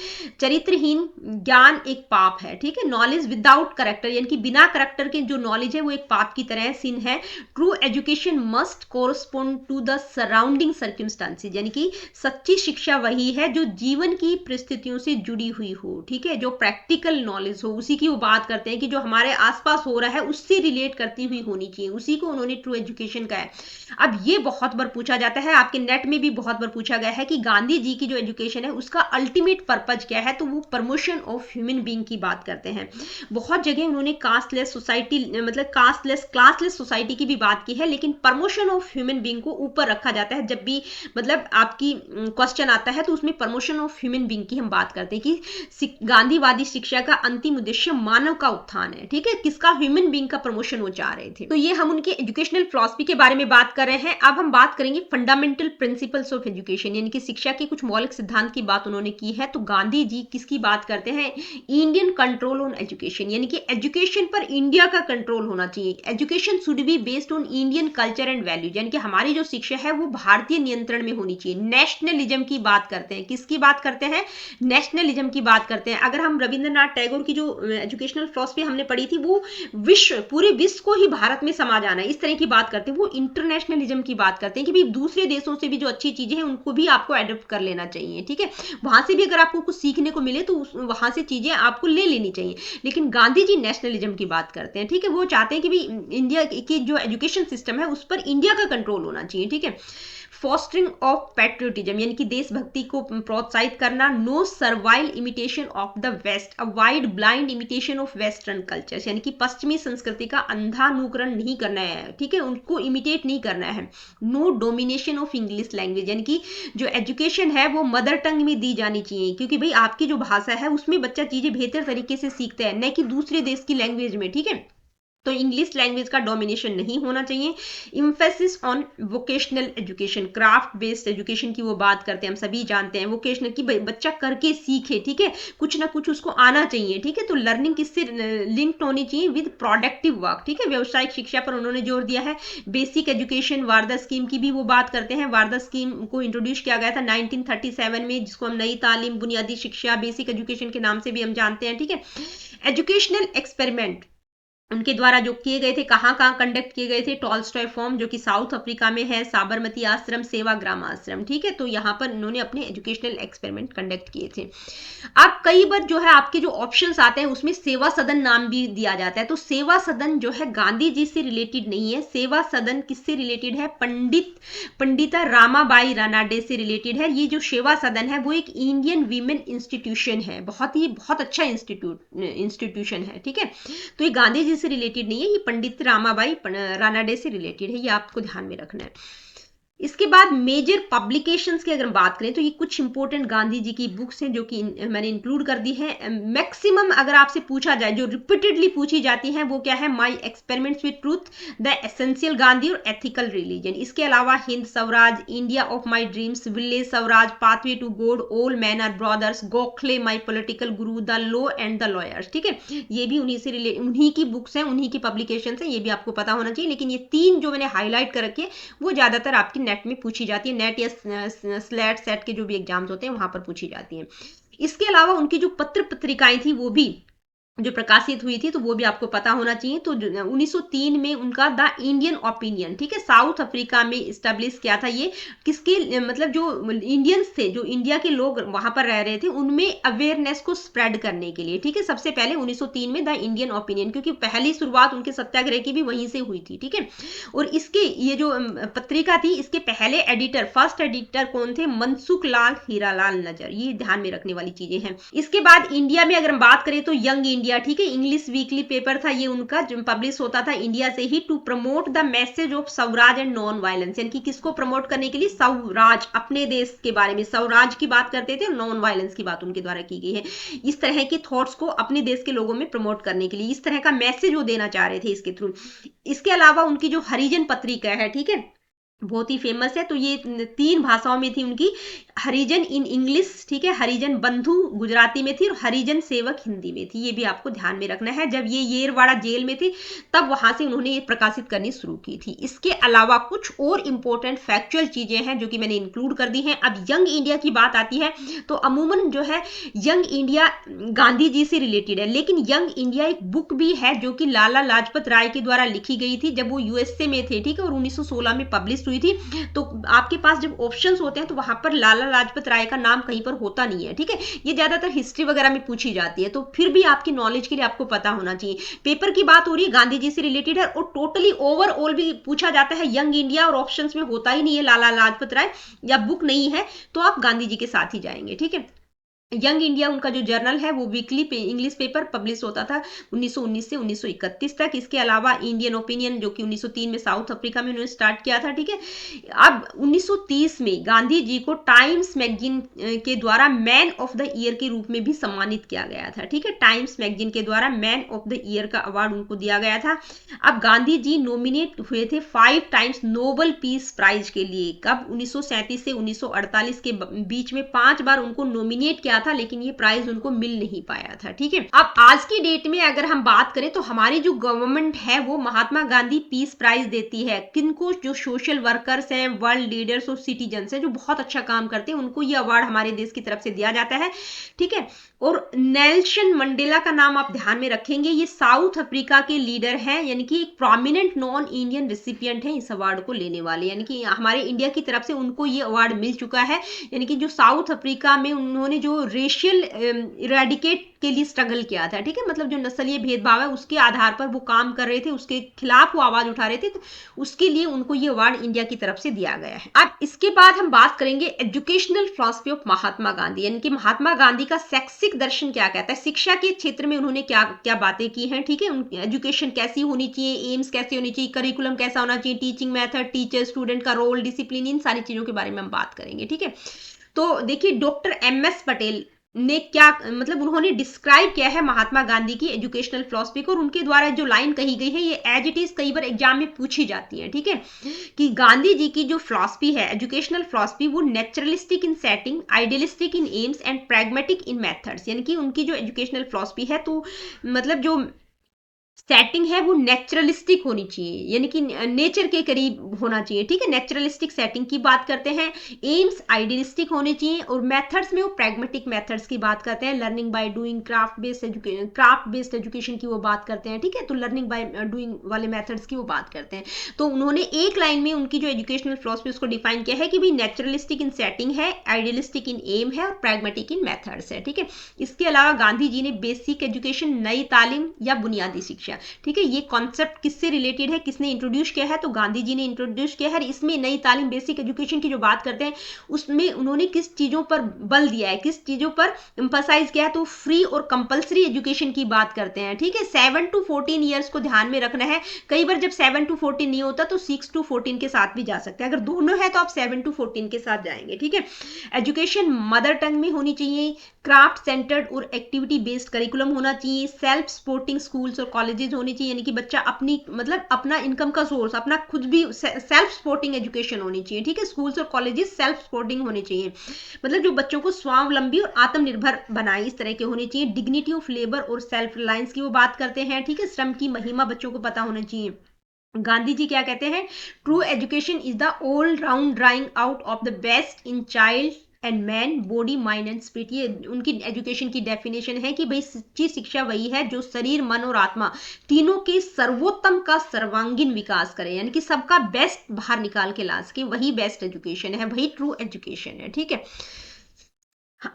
चरित्रहीन ज्ञान एक पाप है। ठीक है, नॉलेज विदाउट करेक्टर यानी कि बिना करेक्टर के जो नॉलेज है वो एक पाप की तरह सिन है। True education must correspond to the surrounding circumstances, यानी कि सच्ची शिक्षा वही है जो जीवन की परिस्थितियों से जुड़ी हुई हो। ठीक है, जो प्रैक्टिकल प्रैक्टिकल नॉलेज हो, उसी की वो बात करते हैं कि जो हमारे आसपास हो रहा है उससे रिलेट करती हुई होनी चाहिए, उसी को उन्होंने ट्रू एजुकेशन कहा है। अब ये बहुत बार पूछा जाता है, आपके नेट में भी बहुत बार पूछा गया है कि गांधी जी की जो एजुकेशन है उसका अल्टीमेट पर्पज क्या है, तो वो प्रमोशन ऑफ ह्यूमन बीइंग की बात करते हैं। बहुत जगह उन्होंने कास्टलेस सोसाइटी, मतलब कास्टलेस क्लासलेस सोसाइटी की भी बात की है, लेकिन प्रमोशन ऑफ ह्यूमन बीइंग को ऊपर रखा जाता है। जब भी मतलब आपकी क्वेश्चन आता है तो उसमें प्रमोशन ऑफ ह्यूमन बीइंग की हम बात करते हैं कि गांधीवादी शिक्षा का अंतिम उद्देश्य मानव का उत्थान है, ठीक है, किसका, ह्यूमन बीइंग का प्रमोशन वो चाह रहे थे। तो ये हम उनके एजुकेशनल फिलॉसफी के बारे में बात कर रहे हैं। अब हम बात करेंगे फंडामेंटल प्रिंसिपल्स ऑफ एजुकेशन, यानी कि शिक्षा के कुछ मौलिक सिद्धांत की बात उन्होंने की है। तो गांधी जी किसकी बात करते हैं, इंडियन कंट्रोल ऑन एजुकेशन, यानी कि एजुकेशन पर इंडिया का कंट्रोल होना चाहिए। Education should be based on Indian culture and values, यानी कि हमारी जो शिक्षा है वो भारतीय नियंत्रण में होनी चाहिए। नेशनलिज्म की बात करते हैं, किसकी बात करते हैं, नेशनलिज्म की बात करते हैं। अगर हम रविंद्रनाथ टैगोर की जो एजुकेशनल फिलॉसफी हमने पढ़ी थी, वो विश्व, पूरे विश्व को ही भारत में समा जाना है, इस तरह की बात करते हैं। वो इंटरनेशनलिज्म की बात करते हैं कि भाई दूसरे देशों से भी जो अच्छी चीजें हैं उनको भी आपको एडॉप्ट कर लेना चाहिए, ठीक है, वहां से भी अगर आपको कुछ सीखने को मिले तो वहां से चीजें आपको ले लेनी चाहिए। लेकिन गांधी जी नेशनलिज्म की बात करते हैं, ठीक है, वो चाहते हैं कि भाई इंडिया की जो एजुकेशन सिस्टम है उस पर इंडिया का कंट्रोल होना चाहिए, ठीक है। फॉस्टरिंग ऑफ पैट्रियोटिज्म, यानी कि देशभक्ति को प्रोत्साहित करना। No servile imitation of the west, avoid blind imitation of western cultures, यानी कि पश्चिमी संस्कृति का अंधा अनुकरण नहीं करना है, ठीक है, उनको इमिटेट नहीं करना है। No domination of English language, यानी कि जो एजुकेशन है वो मदर टंग में दी जानी चाहिए, क्योंकि भाई आपकी जो भाषा है उसमें बच्चा चीजें बेहतर तरीके से सीखता है, न कि दूसरे देश की लैंग्वेज में, ठीक है। तो इंग्लिश लैंग्वेज का डोमिनेशन नहीं होना चाहिए। Emphasis on vocational education, craft based education की वो बात करते हैं, हम सभी जानते हैं वोकेशनल की बच्चा करके सीखे, ठीक है, कुछ ना कुछ उसको आना चाहिए, ठीक है। तो लर्निंग किससे लिंक्ड होनी चाहिए, विद प्रोडक्टिव वर्क, ठीक है। व्यावसायिक शिक्षा पर उन्होंने जोर दिया है। बेसिक एजुकेशन, वारदा स्कीम की भी वो बात करते हैं। वारदा स्कीम को इंट्रोड्यूस किया गया था 1937 में, जिसको हम नई तालीम, बुनियादी शिक्षा, बेसिक एजुकेशन के नाम से भी हम जानते हैं, ठीक है। एजुकेशनल एक्सपेरिमेंट उनके द्वारा जो किए गए थे, कहाँ कहाँ कंडक्ट किए गए थे, टॉल्स्टॉय फॉर्म जो कि साउथ अफ्रीका में है, साबरमती आश्रम, सेवाग्राम आश्रम, ठीक है। तो यहाँ पर इन्होंने अपने एजुकेशनल एक्सपेरिमेंट कंडक्ट किए थे। अब कई बार जो है आपके जो ऑप्शंस आते हैं उसमें सेवा सदन नाम भी दिया जाता है। तो सेवा सदन जो है गांधी जी से रिलेटेड नहीं है, सेवा सदन किससे रिलेटेड है, पंडिता रामाबाई रानाडे से रिलेटेड है। ये जो सेवा सदन है वो एक इंडियन वीमेन इंस्टीट्यूशन है, बहुत अच्छा इंस्टीट्यूशन है, ठीक है। तो ये गांधी जी से रिलेटेड नहीं है, ये पंडित रामाबाई रानाडे से रिलेटेड है, ये आपको ध्यान में रखना है। इसके बाद मेजर पब्लिकेशंस की अगर हम बात करें तो ये कुछ इंपॉर्टेंट गांधी जी की बुक्स हैं जो कि मैंने इंक्लूड कर दी है। मैक्सिमम अगर आपसे पूछा जाए, जो रिपीटेडली पूछी जाती है वो क्या है, my experiments with truth, the essential Gandhi और एथिकल रिलीजन। इसके अलावा Hind Swaraj, India of my dreams, village Swaraj, pathway to God, all man are brothers, Gokhale my political guru, the law and the lawyers, ठीक है। ये भी उन्हीं की बुक्स हैं, उन्हीं की पब्लिकेशन है, ये भी आपको पता होना चाहिए। लेकिन ये तीन जो मैंने हाईलाइट कर रखे वो ज्यादातर आपकी नेट में पूछी जाती है, नेट या स्लैट सेट के जो भी एग्जाम्स होते हैं वहां पर पूछी जाती हैं। इसके अलावा उनकी जो पत्र पत्रिकाएं थी वो भी जो प्रकाशित हुई थी तो वो भी आपको पता होना चाहिए। तो 1903 में उनका द इंडियन ओपिनियन, ठीक है, साउथ अफ्रीका में इस्टेब्लिश किया था। ये किसके, मतलब जो इंडियंस थे, जो इंडिया के लोग वहां पर रह रहे थे, उनमें अवेयरनेस को स्प्रेड करने के लिए, ठीक है। सबसे पहले 1903 में द इंडियन ओपिनियन, क्योंकि पहली शुरुआत उनके सत्याग्रह की भी वहीं से हुई थी, ठीक है। और इसके ये जो पत्रिका थी, इसके पहले एडिटर, फर्स्ट एडिटर कौन थे, मनसुख लाल हीरालाल नजर, ये ध्यान में रखने वाली चीजें हैं। इसके बाद इंडिया में अगर हम बात करें तो यंग इंडिया, ठीक है, इंग्लिश वीकली पेपर था ये उनका, जो पब्लिश होता था इंडिया से ही, to promote the message of Swaraj and non violence, यानी कि किसको प्रमोट करने के लिए, स्वराज, अपने देश के बारे में स्वराज की बात करते थे, नॉन वायलेंस की बात उनके द्वारा की गई है। इस तरह की थॉट्स को अपने देश के लोगों में प्रमोट करने के लिए, इस तरह का मैसेज वो देना चाह रहे थे इसके थ्रू। इसके अलावा उनकी जो हरिजन पत्रिका है, ठीक है, बहुत ही फेमस है। तो ये 3 भाषाओं में थी उनकी, हरिजन इन इंग्लिश, ठीक है, हरिजन बंधु गुजराती में थी और हरिजन सेवक हिंदी में थी। ये भी आपको ध्यान में रखना है। जब ये येरवाड़ा जेल में थे तब वहां से उन्होंने ये प्रकाशित करनी शुरू की थी। इसके अलावा कुछ और इंपॉर्टेंट फैक्चुअल चीजें हैं जो कि मैंने इंक्लूड कर दी हैं। अब यंग इंडिया की बात आती है तो अमूमन जो है यंग इंडिया गांधी जी से रिलेटेड है, लेकिन यंग इंडिया एक बुक भी है जो कि लाला लाजपत राय के द्वारा लिखी गई थी जब वो यूएसए में थे, ठीक है, और 1916 में पब्लिश हुई थी, तो आपके पास जब ऑप्शंस होते हैं तो वहां पर लाला लाजपत राय का नाम कहीं पर होता नहीं है, ठीक है। ये ज्यादातर हिस्ट्री वगैरह में पूछी जाती है, तो फिर भी आपकी नॉलेज के लिए आपको पता होना चाहिए। पेपर की बात हो रही है, गांधी जी से रिलेटेड है, और टोटली ओवरऑल भी पूछा जाता है यंग इंडिया, और ऑप्शंस में होता ही नहीं है लाला लाजपत राय, या बुक नहीं है तो आप गांधी जी के साथ ही जाएंगे, ठीक है। यंग इंडिया उनका जो जर्नल है वो वीकली इंग्लिश पेपर पब्लिश होता था 1919 से 1931 तक। इसके अलावा इंडियन ओपिनियन जो कि 1903 में साउथ अफ्रीका में उन्होंने स्टार्ट किया था, ठीक है। अब 1930 में गांधी जी को टाइम्स मैगजीन के द्वारा मैन ऑफ द ईयर के रूप में भी सम्मानित किया गया था, ठीक है। टाइम्स मैगजीन के द्वारा मैन ऑफ द ईयर का अवार्ड उनको दिया गया था। अब गांधी जी नॉमिनेट हुए थे 5 टाइम्स नोबेल पीस प्राइज के लिए। कब? 1937 से 1948 के बीच में 5 बार उनको नॉमिनेट किया था, लेकिन ये प्राइज उनको मिल नहीं पाया था, ठीक है। अब आज की डेट में अगर हम बात करें तो हमारी जो गवर्नमेंट है वो महात्मा गांधी पीस प्राइज देती है किनको? जो सोशल वर्कर्स हैं, वर्ल्ड लीडर्स और सिटीजन्स हैं जो बहुत अच्छा काम करते हैं, उनको ये अवार्ड हमारे देश की तरफ से दिया जाता है, ठीक है। और नेल्सन मंडेला का नाम आप ध्यान में रखेंगे, ये साउथ अफ्रीका के लीडर हैं, यानी कि एक प्रोमिनेंट नॉन इंडियन रिसिपिएंट हैं इस अवार्ड को लेने वाले, यानी कि हमारे इंडिया की तरफ से उनको ये अवार्ड मिल चुका है। यानी कि जो साउथ अफ्रीका में उन्होंने जो रेशियल इरेडिकेट के लिए स्ट्रगल किया था, ठीक है, मतलब जो नस्लीय भेदभाव है उसके आधार पर वो काम कर रहे थे, उसके खिलाफ वो आवाज उठा रहे थे, तो उसके लिए उनको ये अवार्ड इंडिया की तरफ से दिया गया है। अब इसके बाद हम बात करेंगे educational philosophy of Mahatma Gandhi, यानी कि महात्मा गांधी का शैक्षिक दर्शन क्या कहता है, शिक्षा के क्षेत्र में उन्होंने क्या क्या बातें की हैं, ठीक है। एजुकेशन कैसी होनी चाहिए, एम्स कैसे होनी चाहिए, करिकुलम कैसा होना चाहिए, टीचिंग मेथड, टीचर स्टूडेंट का रोल, डिसिप्लिन, इन सारी चीजों के बारे में हम बात करेंगे, ठीक है। तो देखिए डॉक्टर एमएस पटेल ने क्या मतलब उन्होंने डिस्क्राइब किया है महात्मा गांधी की एजुकेशनल फिलॉसफी को, और उनके द्वारा जो लाइन कही गई है ये एज इट इज कई बार एग्जाम में पूछी जाती है, ठीक है, कि गांधी जी की जो फिलॉसफी है एजुकेशनल फिलॉसफी वो naturalistic in setting, idealistic in AIIMS and pragmatic in methods, यानी कि उनकी जो एजुकेशनल फिलॉसफी है तो मतलब जो सेटिंग है वो नेचुरलिस्टिक होनी चाहिए, यानी कि नेचर के करीब होना चाहिए, ठीक है। नेचुरलिस्टिक सेटिंग की बात करते हैं। एम्स आइडियलिस्टिक होने चाहिए, और मेथड्स में वो प्रैग्मेटिक मेथड्स की बात करते हैं। Learning by doing, craft based education की वो बात करते हैं, ठीक है। तो लर्निंग बाय डूइंग वाले मेथड्स की वो बात करते हैं। तो उन्होंने एक लाइन में उनकी जो एजुकेशनल फिलॉसफी उसको डिफाइन किया है कि भाई नेचुरलिस्टिक इन सेटिंग है, आइडियलिस्टिक इन एम है, और प्रैग्मेटिक इन मेथड्स है, ठीक है। इसके अलावा गांधी जी ने बेसिक एजुकेशन, नई तालीम या बुनियादी शिक्षा, ठीक है, ये कॉन्सेप्ट किससे रिलेटेड है, किसने इंट्रोड्यूस किया है, तो गांधी जी ने इंट्रोड्यूस किया है। इसमें नई तालीम, बेसिक एजुकेशन की जो बात करते हैं उसमें उन्होंने किस चीजों पर बल दिया है, किस चीजों पर एम्फसाइज किया है, तो फ्री और कंपलसरी एजुकेशन की बात करते हैं, ठीक है। 7 to 14 ईयर्स को ध्यान में रखना है। कई बार जब 7 to 14 नहीं होता तो 6 to 14 के साथ भी जा सकते हैं, अगर दोनों है तो आप 7 to 14 के साथ जाएंगे, ठीक है। एजुकेशन मदर टंग में होनी चाहिए, क्राफ्ट सेंटर्ड और एक्टिविटी बेस्ड करिकुलम होना चाहिए, सेल्फ सपोर्टिंग स्कूल्स और कॉलेजेस होनी चाहिए, यानी कि बच्चा अपनी मतलब अपना इनकम का सोर्स, अपना खुद भी सेल्फ सपोर्टिंग एजुकेशन होनी चाहिए, ठीक है। स्कूल्स और कॉलेजेस सेल्फ सपोर्टिंग होने चाहिए, मतलब जो बच्चों को स्वावलंबी और आत्मनिर्भर बनाए, इस तरह के होने चाहिए। डिग्निटी ऑफ लेबर और सेल्फ रिलायंस की वो बात करते हैं, ठीक है। श्रम की महिमा बच्चों को पता होना चाहिए। गांधी जी क्या कहते हैं? True education is the all round drawing out of the best in child and man, body, mind and spirit. ये उनकी एजुकेशन की डेफिनेशन है कि भाई सच्ची शिक्षा वही है जो शरीर, मन और आत्मा तीनों के सर्वोत्तम का सर्वांगीण विकास करे, यानी कि सबका बेस्ट बाहर निकाल के ला सके, वही बेस्ट एजुकेशन है, वही ट्रू एजुकेशन है, ठीक है।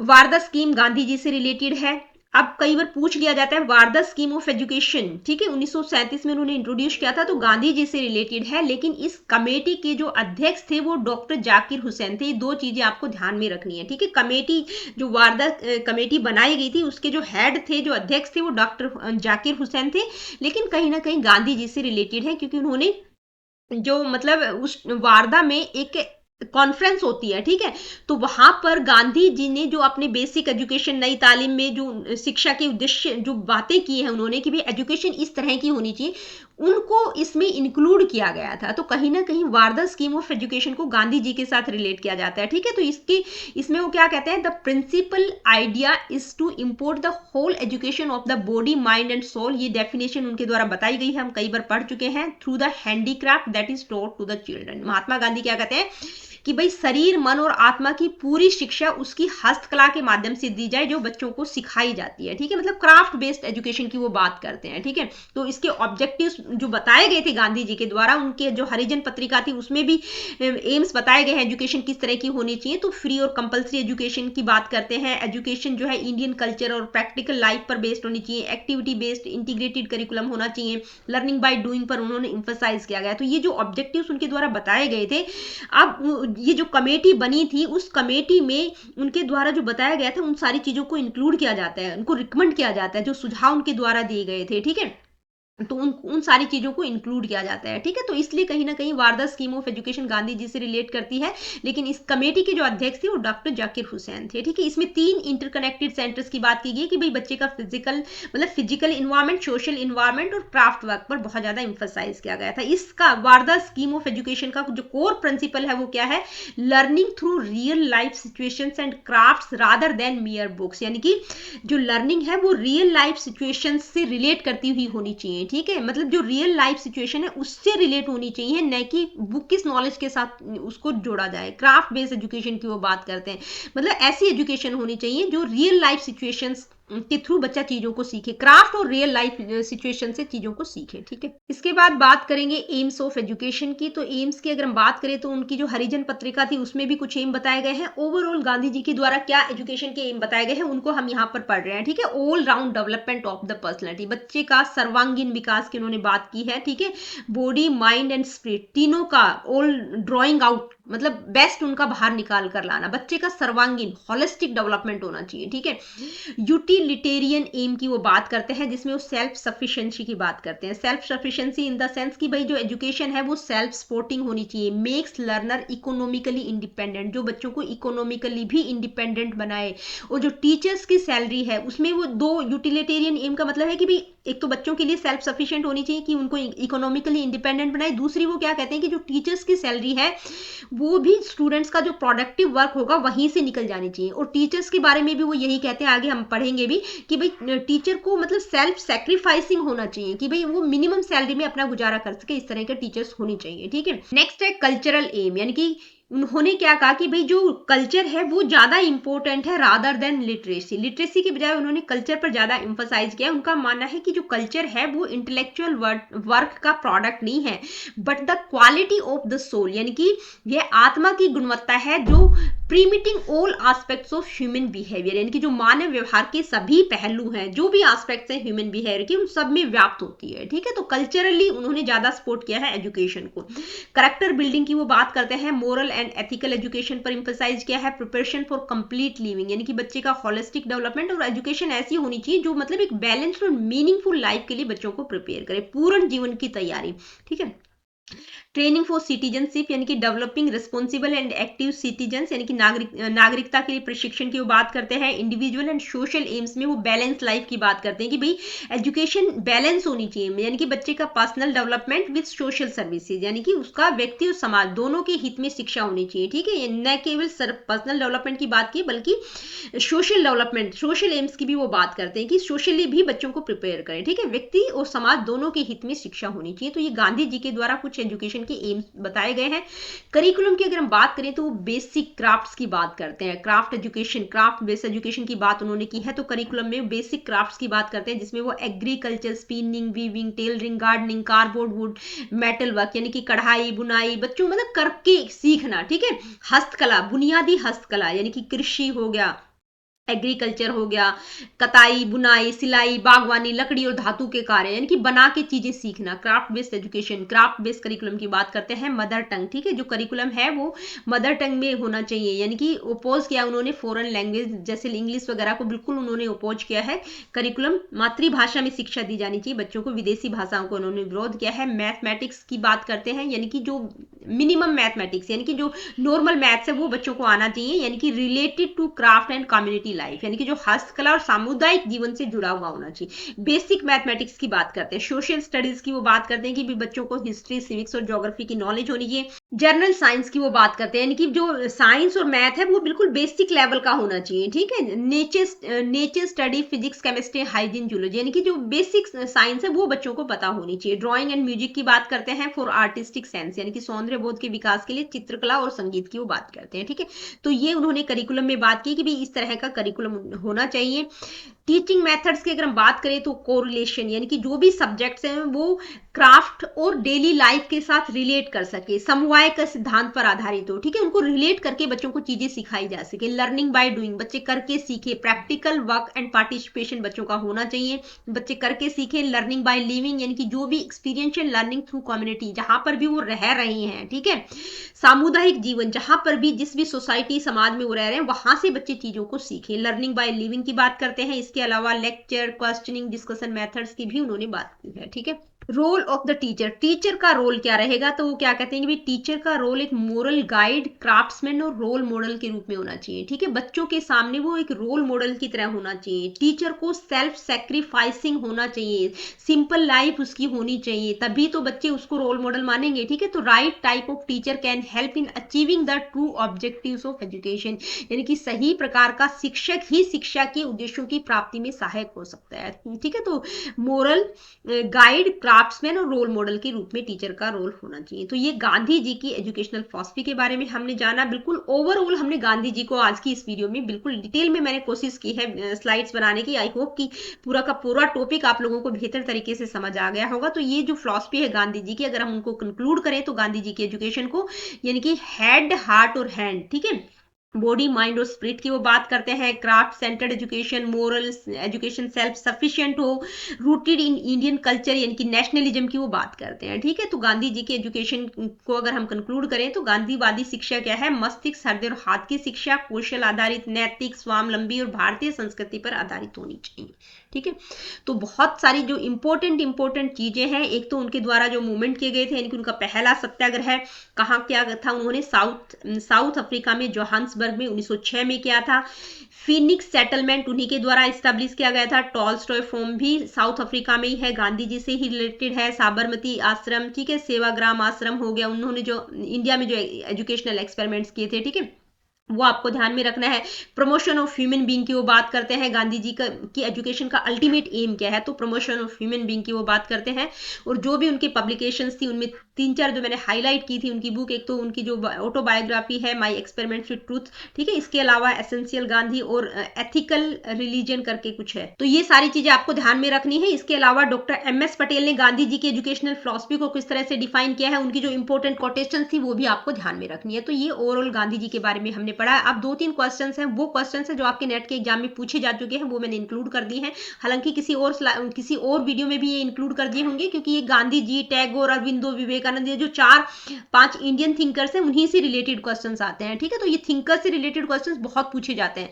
वारदा स्कीम गांधी जी से रिलेटेड है। अब कई बार पूछ लिया जाता है वारदा स्कीम ऑफ एजुकेशन, ठीक है, 1937 में उन्होंने इंट्रोड्यूस किया था, तो गांधी जी से रिलेटेड है। लेकिन इस कमेटी के जो अध्यक्ष थे वो डॉक्टर जाकिर हुसैन थे। ये दो चीजें आपको ध्यान में रखनी है, ठीक है। कमेटी जो वारदा कमेटी बनाई गई थी उसके जो हेड थे, जो अध्यक्ष थे वो डॉक्टर जाकिर हुसैन थे, लेकिन कहीं ना कहीं गांधी जी से रिलेटेड है, क्योंकि उन्होंने जो मतलब उस वारदा में एक कॉन्फ्रेंस होती है, ठीक है, तो वहां पर गांधी जी ने जो अपने बेसिक एजुकेशन, नई तालीम में जो शिक्षा के उद्देश्य जो बातें की है उन्होंने कि भाई एजुकेशन इस तरह की होनी चाहिए, उनको इसमें इंक्लूड किया गया था। तो कहीं ना कहीं वारदा स्कीम ऑफ एजुकेशन को गांधी जी के साथ रिलेट किया जाता है, ठीक है। तो इसमें वो क्या कहते हैं? The principal idea is to import the whole education of the body, mind and soul. ये डेफिनेशन उनके द्वारा बताई गई है, हम कई बार पढ़ चुके हैं। Through the handicraft that is taught to the children. Mahatma Gandhi क्या कहते हैं कि भाई शरीर, मन और आत्मा की पूरी शिक्षा उसकी हस्तकला के माध्यम से दी जाए, जो बच्चों को सिखाई जाती है। ठीक है, मतलब क्राफ्ट बेस्ड एजुकेशन की वो बात करते हैं। ठीक है, तो इसके ऑब्जेक्टिव्स जो बताए गए थे गांधी जी के द्वारा, उनके जो हरिजन पत्रिका थी उसमें भी एम्स बताए गए हैं एजुकेशन किस तरह की होनी चाहिए। तो फ्री और कंपलसरी एजुकेशन की बात करते हैं। एजुकेशन जो है इंडियन कल्चर और प्रैक्टिकल लाइफ पर बेस्ड होनी चाहिए, एक्टिविटी बेस्ड इंटीग्रेटेड करिकुलम होना चाहिए, लर्निंग बाय डूइंग पर उन्होंने इंफोसाइज किया गया। तो ये जो ऑब्जेक्टिव्स उनके द्वारा बताए गए थे, अब ये जो कमेटी बनी थी उस कमेटी में उनके द्वारा जो बताया गया था उन सारी चीजों को इंक्लूड किया जाता है, उनको रिकमेंड किया जाता है, जो सुझाव उनके द्वारा दिए गए थे। ठीक है, तो उन सारी चीजों को इंक्लूड किया जाता है। ठीक है, तो इसलिए कहीं ना कहीं वारदा scheme of education Gandhi ji से रिलेट करती है। लेकिन इस कमेटी के जो अध्यक्ष थे वो डॉक्टर जाकिर हुसैन थे। ठीक है, इसमें 3 इंटरकनेक्टेड सेंटर्स की बात की गई कि भाई बच्चे का फिजिकल इन्वायरमेंट, सोशल इन्वायरमेंट और क्राफ्ट वर्क पर बहुत ज्यादा इंफोसाइज किया गया था। इसका वारदा स्कीम ऑफ एजुकेशन का जो कोर प्रिंसिपल है वो क्या है? Learning through real life situations and crafts rather than मियर books, यानी कि जो लर्निंग है वो रियल लाइफ सिचुएशंस से रिलेट करती हुई होनी चाहिए। ठीक है, मतलब जो रियल लाइफ सिचुएशन है उससे रिलेट होनी चाहिए, न कि बुक किस नॉलेज के साथ उसको जोड़ा जाए। क्राफ्ट बेस्ड एजुकेशन की वो बात करते हैं, मतलब ऐसी एजुकेशन होनी चाहिए जो रियल लाइफ सिचुएशंस के थ्रू बच्चा चीजों को सीखे, क्राफ्ट और रियल लाइफ सिचुएशन से चीजों को सीखे। ठीक है, इसके बाद बात करेंगे एम्स ऑफ एजुकेशन की। तो एम्स की अगर हम बात करें तो उनकी जो हरिजन पत्रिका थी उसमें भी कुछ एम बताए गए हैं। ओवरऑल गांधी जी के द्वारा क्या एजुकेशन के एम बताए गए हैं उनको हम यहाँ पर पढ़ रहे हैं। ठीक है, all round development of the personality, बच्चे का सर्वांगीण विकास की उन्होंने बात की है। ठीक है, बॉडी, माइंड एंड स्पिरिट तीनों का ऑल ड्रॉइंग आउट, मतलब बेस्ट उनका बाहर निकाल कर लाना, बच्चे का सर्वांगीण होलिस्टिक डेवलपमेंट होना चाहिए। ठीक है, यूटिलिटेरियन एम की वो बात करते हैं जिसमें वो सेल्फ सफिशिएंसी की बात करते हैं। Self sufficiency in the sense कि भाई जो एजुकेशन है वो सेल्फ सपोर्टिंग होनी चाहिए, मेक्स लर्नर इकोनॉमिकली इंडिपेंडेंट, जो बच्चों को इकोनॉमिकली भी इंडिपेंडेंट बनाए। और जो टीचर्स की सैलरी है उसमें वो 2 यूटिलिटेरियन एम का मतलब है कि भाई एक तो बच्चों के लिए सेल्फ सफिशिएंट होनी चाहिए कि उनको इकोनॉमिकली इंडिपेंडेंट बनाए। दूसरी वो क्या कहते हैं कि जो टीचर्स की सैलरी है वो भी स्टूडेंट्स का जो प्रोडक्टिव वर्क होगा वहीं से निकल जानी चाहिए। और टीचर्स के बारे में भी वो यही कहते हैं, आगे हम पढ़ेंगे भी, कि भाई टीचर को मतलब सेल्फ सैक्रिफाइसिंग होना चाहिए, कि भाई वो मिनिमम सैलरी में अपना गुजारा कर सके, इस तरह के टीचर्स होनी चाहिए। ठीक है, नेक्स्ट है कल्चरल एम, यानी कि उन्होंने क्या कहा कि भाई जो कल्चर है वो ज्यादा इंपॉर्टेंट है रादर देन लिटरेसी। लिटरेसी के बजाय उन्होंने कल्चर पर ज्यादा एम्फसाइज किया। उनका मानना है कि जो कल्चर है वो इंटेलेक्चुअल वर्क का प्रोडक्ट नहीं है, but the quality of the soul, यानी कि यह आत्मा की गुणवत्ता है जो permeating all aspects of human behaviour, यानी कि जो मानव व्यवहार के सभी पहलू हैं, जो भी एस्पेक्ट्स हैं ह्यूमन बिहेवियर के, उन सब में व्याप्त होती है। ठीक है, तो कल्चरली उन्होंने ज्यादा सपोर्ट किया है एजुकेशन को। करेक्टर बिल्डिंग की वो बात करते हैं, मोरल एंड एथिकल एजुकेशन पर इंफोसाइज किया है। प्रिपरेशन फॉर कंप्लीट लिविंग, यानी कि बच्चे का होलिस्टिक डेवलपमेंट, और एजुकेशन ऐसी होनी चाहिए जो मतलब एक बैलेंस्ड और मीनिंगफुल लाइफ के लिए बच्चों को प्रिपेयर करे, पूर्ण जीवन की तैयारी। ठीक है, ट्रेनिंग फॉर सिटीजनशिप, यानी कि developing responsible and active citizens, यानी कि नागरिकता के लिए प्रशिक्षण की वो बात करते हैं। इंडिविजुअल एंड सोशल एम्स में वो बैलेंस लाइफ की बात करते हैं कि भाई एजुकेशन बैलेंस होनी चाहिए, यानी कि बच्चे का personal development with social services, यानी कि उसका व्यक्ति और समाज दोनों के हित में शिक्षा होनी चाहिए। ठीक है, न केवल पर्सनल डेवलपमेंट की बात की बल्कि सोशल डेवलपमेंट, सोशल एम्स की भी वो बात करते हैं कि सोशली भी बच्चों को प्रिपेयर करें। ठीक है, व्यक्ति और समाज दोनों के हित में शिक्षा होनी चाहिए। तो ये गांधी जी के द्वारा कुछ एजुकेशन के एम्स बताए गए हैं। करिकुलम की अगर हम बात करें तो वो बेसिक क्राफ्ट्स की बात करते हैं, craft education, craft based education की बात उन्होंने की है। तो करिकुलम में बेसिक क्राफ्ट्स की बात करते हैं जिसमें वो agriculture, spinning, weaving, tailoring, gardening, cardboard, would, metal work, यानी कि कढ़ाई बुनाई, बच्चों मतलब करके सीखना। ठीक है, हस्तकला, बुनियादी हस्तकला, यानी कि कृषि हो गया, एग्रीकल्चर हो गया, कताई, बुनाई, सिलाई, बागवानी, लकड़ी और धातु के कार्य, यानी कि बना के चीजें सीखना। Craft based education, craft based curriculum की बात करते हैं। मदर टंग, ठीक है, जो करिकुलम है वो मदर टंग में होना चाहिए, यानी कि ओपोज किया उन्होंने फॉरेन लैंग्वेज जैसे इंग्लिश वगैरह को, बिल्कुल उन्होंने ओपोज किया है। करिकुलम मातृभाषा में शिक्षा दी जानी चाहिए बच्चों को, विदेशी भाषाओं को उन्होंने विरोध किया है। मैथमेटिक्स की बात करते हैं, यानी कि जो मिनिमम मैथमेटिक्स, यानी कि जो नॉर्मल मैथ्स है वो बच्चों को आना चाहिए, यानी कि related to craft and community life, यानी कि जो हस्तकला और सामुदायिक जीवन से जुड़ा हुआ होना चाहिए। बेसिक मैथमेटिक्स की बात करते हैं। सोशल स्टडीज की वो बात करते हैं कि भी बच्चों को हिस्ट्री, सिविक्स और ज्योग्राफी की नॉलेज होनी चाहिए। जर्नल साइंस की वो बात करते हैं, यानी कि जो साइंस और मैथ है वो बिल्कुल बेसिक लेवल का होना चाहिए, ठीक है। Nature study, physics, chemistry, hygiene, zoology, यानी कि जो बेसिक साइंस है वो बच्चों को पता होनी चाहिए। ड्राइंग एंड म्यूजिक की बात करते हैं फॉर आर्टिस्टिक सेंस, यानी कि सौंदर्य बोध के विकास के लिए चित्रकला और संगीत की वो बात करते हैं, ठीक है। तो ये उन्होंने करिकुलम में बात की कि भाई इस तरह का करिकुलम होना चाहिए। टीचिंग मेथड्स की अगर हम बात करें तो कोरिलेशन, यानी कि जो भी सब्जेक्ट्स हैं वो क्राफ्ट और डेली लाइफ के साथ रिलेट कर सके, समवाय का सिद्धांत पर आधारित हो, ठीक है। उनको रिलेट करके बच्चों को चीजें सिखाई जा सके। लर्निंग बाय डूइंग, बच्चे करके सीखे। प्रैक्टिकल वर्क एंड पार्टिसिपेशन बच्चों का होना चाहिए, बच्चे करके सीखे। लर्निंग बाय लिविंग, यानी कि जो भी एक्सपीरियंशियल लर्निंग थ्रू कम्युनिटी, जहां पर भी वो रह रहे हैं, ठीक है। सामुदायिक जीवन, जहां पर भी जिस भी सोसाइटी समाज में वो रह रहे हैं वहां से बच्चे चीजों को सीखे। लर्निंग बाय लिविंग की बात करते हैं। इसके अलावा लेक्चर, क्वेश्चनिंग, डिस्कशन मेथड्स की भी उन्होंने बात की है, ठीक है। Role of the teacher, teacher का रोल क्या रहेगा, तो वो क्या कहते हैं कि टीचर का रोल एक मोरल गाइड, क्राफ्ट्समैन और रोल मॉडल के रूप में होना चाहिए, ठीक है। बच्चों के सामने वो एक रोल मॉडल की तरह होना चाहिए। टीचर को सेल्फ सेक्रीफाइसिंग होना चाहिए, सिंपल लाइफ उसकी होनी चाहिए, तभी तो बच्चे उसको रोल मॉडल मानेंगे, ठीक है। तो right type of teacher can help in achieving the true objectives of education, यानी कि सही प्रकार का शिक्षक ही शिक्षा के उद्देश्यों की प्राप्ति में सहायक हो सकता है, ठीक है। तो मोरल गाइड, क्राफ्ट्समैन और रोल मॉडल के रूप में टीचर का रोल होना चाहिए। तो ये गांधी जी की एजुकेशनल फिलॉसफी के बारे में हमने जाना। बिल्कुल ओवरऑल हमने गांधी जी को आज की इस वीडियो में बिल्कुल डिटेल में मैंने कोशिश की है स्लाइड्स बनाने की। आई होप कि पूरा का पूरा टॉपिक आप लोगों को बेहतर तरीके से समझ आ गया होगा। तो ये जो फिलॉसफी है गांधी जी की, अगर हम उनको कंक्लूड करें तो गांधी जी की एजुकेशन को, यानी कि हेड, हार्ट और हैंड, ठीक है, बॉडी, माइंड और स्पिरिट की वो बात करते हैं। Craft centred education, moral education, self sufficient हो, रूटेड इन इंडियन कल्चर, यानी कि नेशनलिज्म की वो बात करते हैं, ठीक है। तो गांधी जी की एजुकेशन को अगर हम कंक्लूड करें तो गांधीवादी शिक्षा क्या है, मस्तिष्क, हृदय और हाथ की शिक्षा, कौशल आधारित, नैतिक, स्वावलंबी और भारतीय संस्कृति पर आधारित होनी चाहिए, ठीक है। तो बहुत सारी जो इंपॉर्टेंट चीजें हैं, एक तो उनके द्वारा जो मूवमेंट किए गए थे, यानी कि उनका पहला सत्याग्रह कहाँ क्या था, उन्होंने साउथ अफ्रीका में जोहान्सबर्ग में 1906 में किया था। फिनिक्स सेटलमेंट उन्हीं के द्वारा स्टैब्लिश किया गया था। टॉलस्टॉय फॉर्म भी साउथ अफ्रीका में ही है, गांधी जी से ही रिलेटेड है। साबरमती आश्रम, ठीक है, सेवाग्राम आश्रम हो गया, उन्होंने जो इंडिया में जो एजुकेशनल एक्सपेरिमेंट्स किए थे, ठीक है, वो आपको ध्यान में रखना है। प्रमोशन ऑफ ह्यूमन बीइंग की वो बात करते हैं। गांधी जी की एजुकेशन का अल्टीमेट एम क्या है, तो प्रमोशन ऑफ ह्यूमन बीइंग की वो बात करते हैं। और जो भी उनके पब्लिकेशंस थी उनमें 3-4 जो मैंने हाईलाइट की थी उनकी बुक, एक तो उनकी जो ऑटोबायोग्राफी है माई एक्सपेरिमेंट्स विद ट्रूथ, ठीक है, इसके अलावा एसेंशियल गांधी और एथिकल रिलीजन करके कुछ है। तो ये सारी चीजें आपको ध्यान में रखनी है। इसके अलावा डॉक्टर एम.एस. पटेल ने गांधी जी की एजुकेशनल फिलॉसफी को किस तरह से डिफाइन किया है, उनकी जो इंपॉर्टेंट कोटेशन थी वो भी आपको ध्यान में रखनी है। तो ये ओवरऑल गांधी जी के बारे में हमने पढ़ा है। अब 2-3 क्वेश्चन हैं, वो क्वेश्चन है जो आपके नेट के एग्जाम में पूछे जा चुके हैं, वो मैंने इंक्लूड कर दी है। हालांकि किसी और वीडियो में भी ये इंक्लूड कर दिए होंगे, क्योंकि ये गांधी जी, टैगोर, अरविंदो, विवेकानंद, ये जो 4-5 इंडियन थिंकर्स हैं उन्हीं से रिलेटेड क्वेश्चंस आते हैं, ठीक है। तो ये थिंकर से रिलेटेड क्वेश्चंस बहुत पूछे जाते हैं।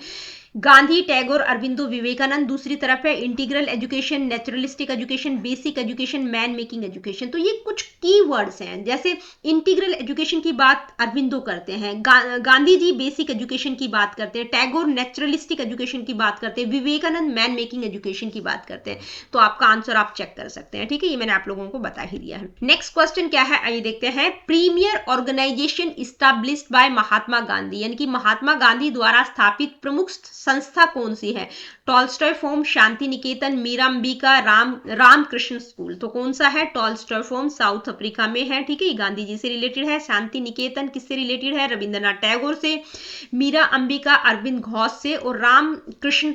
गांधी, टैगोर, अरविंदो, विवेकानंद, दूसरी तरफ है integral education, naturalistic education, basic education, man making education. तो ये कुछ की वर्ड्स हैं। जैसे इंटीग्रल एजुकेशन की बात अरविंदो करते हैं, गांधी जी बेसिक एजुकेशन की बात करते हैं, टैगोर नेचुरलिस्टिक एजुकेशन की बात करते हैं, विवेकानंद मैन मेकिंग एजुकेशन की बात करते हैं। तो आपका आंसर आप चेक कर सकते हैं, ठीक है, ये मैंने आप लोगों को बता ही दिया है। नेक्स्ट क्वेश्चन क्या है, आइए देखते हैं। Premiere organisation established bye Mahatma Gandhi, यानी कि महात्मा गांधी द्वारा स्थापित प्रमुख संस्था कौन सी है। Tolstoy form, Shanti Niketan, Meera Ambika, Ramakrishna school. तो कौन सा है, टॉलस्टॉय फॉर्म साउथ अफ्रीका में है, ठीक है, ये गांधी जी से रिलेटेड है। शांति निकेतन किससे रिलेटेड है, रविंद्रनाथ टैगोर से। मीरा अंबिका अरविंद घोष से। और रामकृष्ण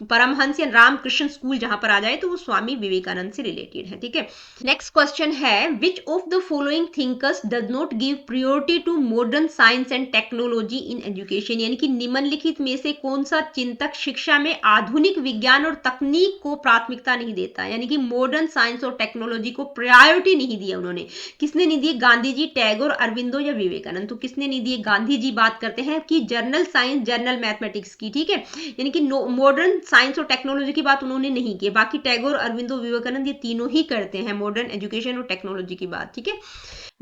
परमहंस या रामकृष्ण स्कूल जहां पर आ जाए तो वो स्वामी विवेकानंद से रिलेटेड है, ठीक है। नेक्स्ट क्वेश्चन है, which of the following thinkers does not give priority to modern science and technology in education, यानी कि निम्नलिखित में से कौन सा चिंतक शिक्षा में आधुनिक विज्ञान और तकनीक को प्राथमिकता नहीं देता, यानी कि मॉडर्न साइंस और टेक्नोलॉजी को प्रायोरिटी नहीं दिया उन्होंने। किसने नहीं दिए, गांधी जी, टैगोर, अरविंदो या विवेकानंद। तो किसने नहीं दिए, गांधी जी बात करते हैं कि जर्नल साइंस, जर्नल मैथमेटिक्स की, ठीक है, यानी कि मॉडर्न साइंस और टेक्नोलॉजी की बात उन्होंने नहीं की। बाकी टैगोर, अरविंदो, विवेकानंद ये तीनों ही करते हैं मॉडर्न एजुकेशन और टेक्नोलॉजी की बात, ठीक है।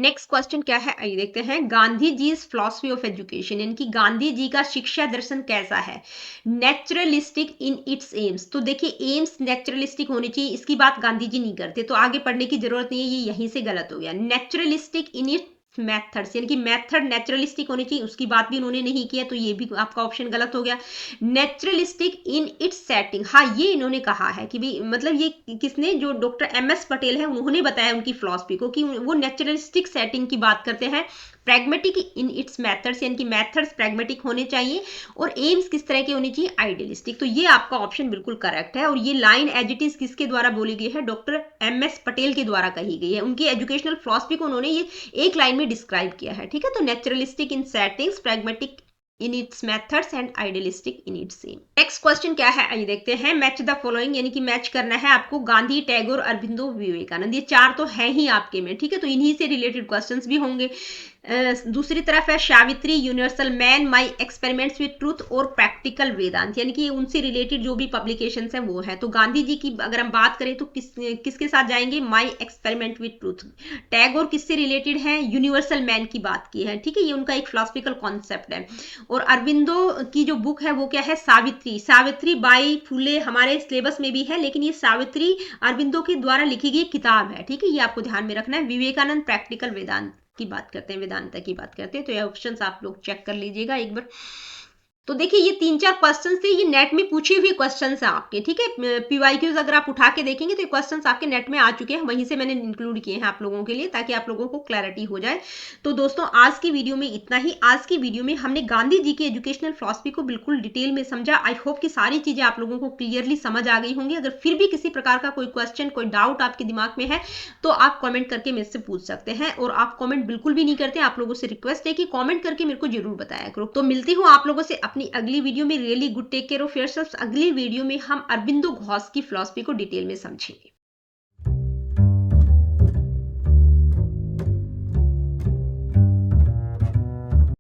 नेक्स्ट क्वेश्चन क्या है, आइए देखते हैं। Gandhi ji philosophy of education, यानी कि गांधी जी का शिक्षा दर्शन कैसा है। नेचुरलिस्टिक इन इट्स एम्स, तो देखिए एम्स नेचुरलिस्टिक होनी चाहिए, इसकी बात गांधी जी नहीं करते, तो आगे पढ़ने की जरूरत नहीं है, ये यहीं से गलत हो गया। नेचुरलिस्टिक इन इट्स मेथड्स, यानी कि मेथड नेचुरलिस्टिक होनी चाहिए, उसकी बात भी उन्होंने नहीं किया, तो ये भी आपका ऑप्शन गलत हो गया। नेचुरलिस्टिक इन इट्स सेटिंग, हाँ ये इन्होंने कहा है कि भी मतलब ये किसने, जो डॉक्टर एम एस पटेल है उन्होंने बताया उनकी फिलॉसफी को कि वो नेचुरलिस्टिक सेटिंग की बात करते हैं। प्रैग्मेटिक इन इट्स मेथड्स, यानी कि मेथड्स प्रैग्मेटिक होने चाहिए, और एम्स किस तरह के होनी चाहिए, आइडियलिस्टिक। तो ये आपका ऑप्शन बिल्कुल करेक्ट है। और ये लाइन एज इट इज किसके द्वारा बोली गई है, डॉक्टर एम एस पटेल के द्वारा कही गई है। उनकी एजुकेशनल फिलॉसफी को उन्होंने ये एक लाइन में डिस्क्राइब किया है, ठीक है। तो naturalistic in settings, pragmatic in its methods and idealistic in its aim. Next question क्या है, आइए देखते हैं। मैच द फॉलोइंग, यानी कि मैच करना है आपको गांधी, टैगोर, अरबिंदो, विवेकानंद, ये चार तो है ही आपके में, ठीक है। तो इन्हीं से रिलेटेड क्वेश्चंस भी होंगे। दूसरी तरफ है Savitri, universal man, my experiments with truth और प्रैक्टिकल वेदांत, यानी कि उनसे रिलेटेड जो भी पब्लिकेशंस हैं वो है। तो गांधी जी की अगर हम बात करें तो किसके साथ जाएंगे, my experiment with truth. Tagore किससे रिलेटेड है, यूनिवर्सल मैन की बात की है, ठीक है, ये उनका एक फिलोसफिकल कॉन्सेप्ट है। और अरविंदो की जो बुक है वो क्या है, सावित्री। सावित्री बाई फुले हमारे सिलेबस में भी है, लेकिन ये सावित्री अरविंदो के द्वारा लिखी गई किताब है, ठीक है, ये आपको ध्यान में रखना है। विवेकानंद प्रैक्टिकल वेदांत की बात करते हैं, वेदांता की बात करते हैं। तो ये ऑप्शंस आप लोग चेक कर लीजिएगा एक बार। तो देखिए ये 3-4 क्वेश्चन थे, ये नेट में पूछे हुए क्वेश्चन है आपके, ठीक है। पीवाईक्यूज अगर आप उठा के देखेंगे तो ये क्वेश्चन आपके नेट में आ चुके हैं, वहीं से मैंने इंक्लूड किए हैं आप लोगों के लिए, ताकि आप लोगों को क्लैरिटी हो जाए। तो दोस्तों आज की वीडियो में इतना ही। आज की वीडियो में हमने गांधी जी की एजुकेशनल फिलॉसफी को बिल्कुल डिटेल में समझा। आई होप कि सारी चीजें आप लोगों को क्लियरली समझ आ गई होंगी। अगर फिर भी किसी प्रकार का कोई क्वेश्चन, कोई डाउट आपके दिमाग में है तो आप कॉमेंट करके मेरे से पूछ सकते हैं। और आप कॉमेंट बिल्कुल भी नहीं करते, आप लोगों से रिक्वेस्ट है कि कॉमेंट करके मेरे को जरूर बताया करो। तो मिलती हूँ आप लोगों से अपनी अगली वीडियो में। Really good, take care of yourself. अगली वीडियो में हम अरबिंदो घोष की फिलॉसफी को डिटेल में समझेंगे।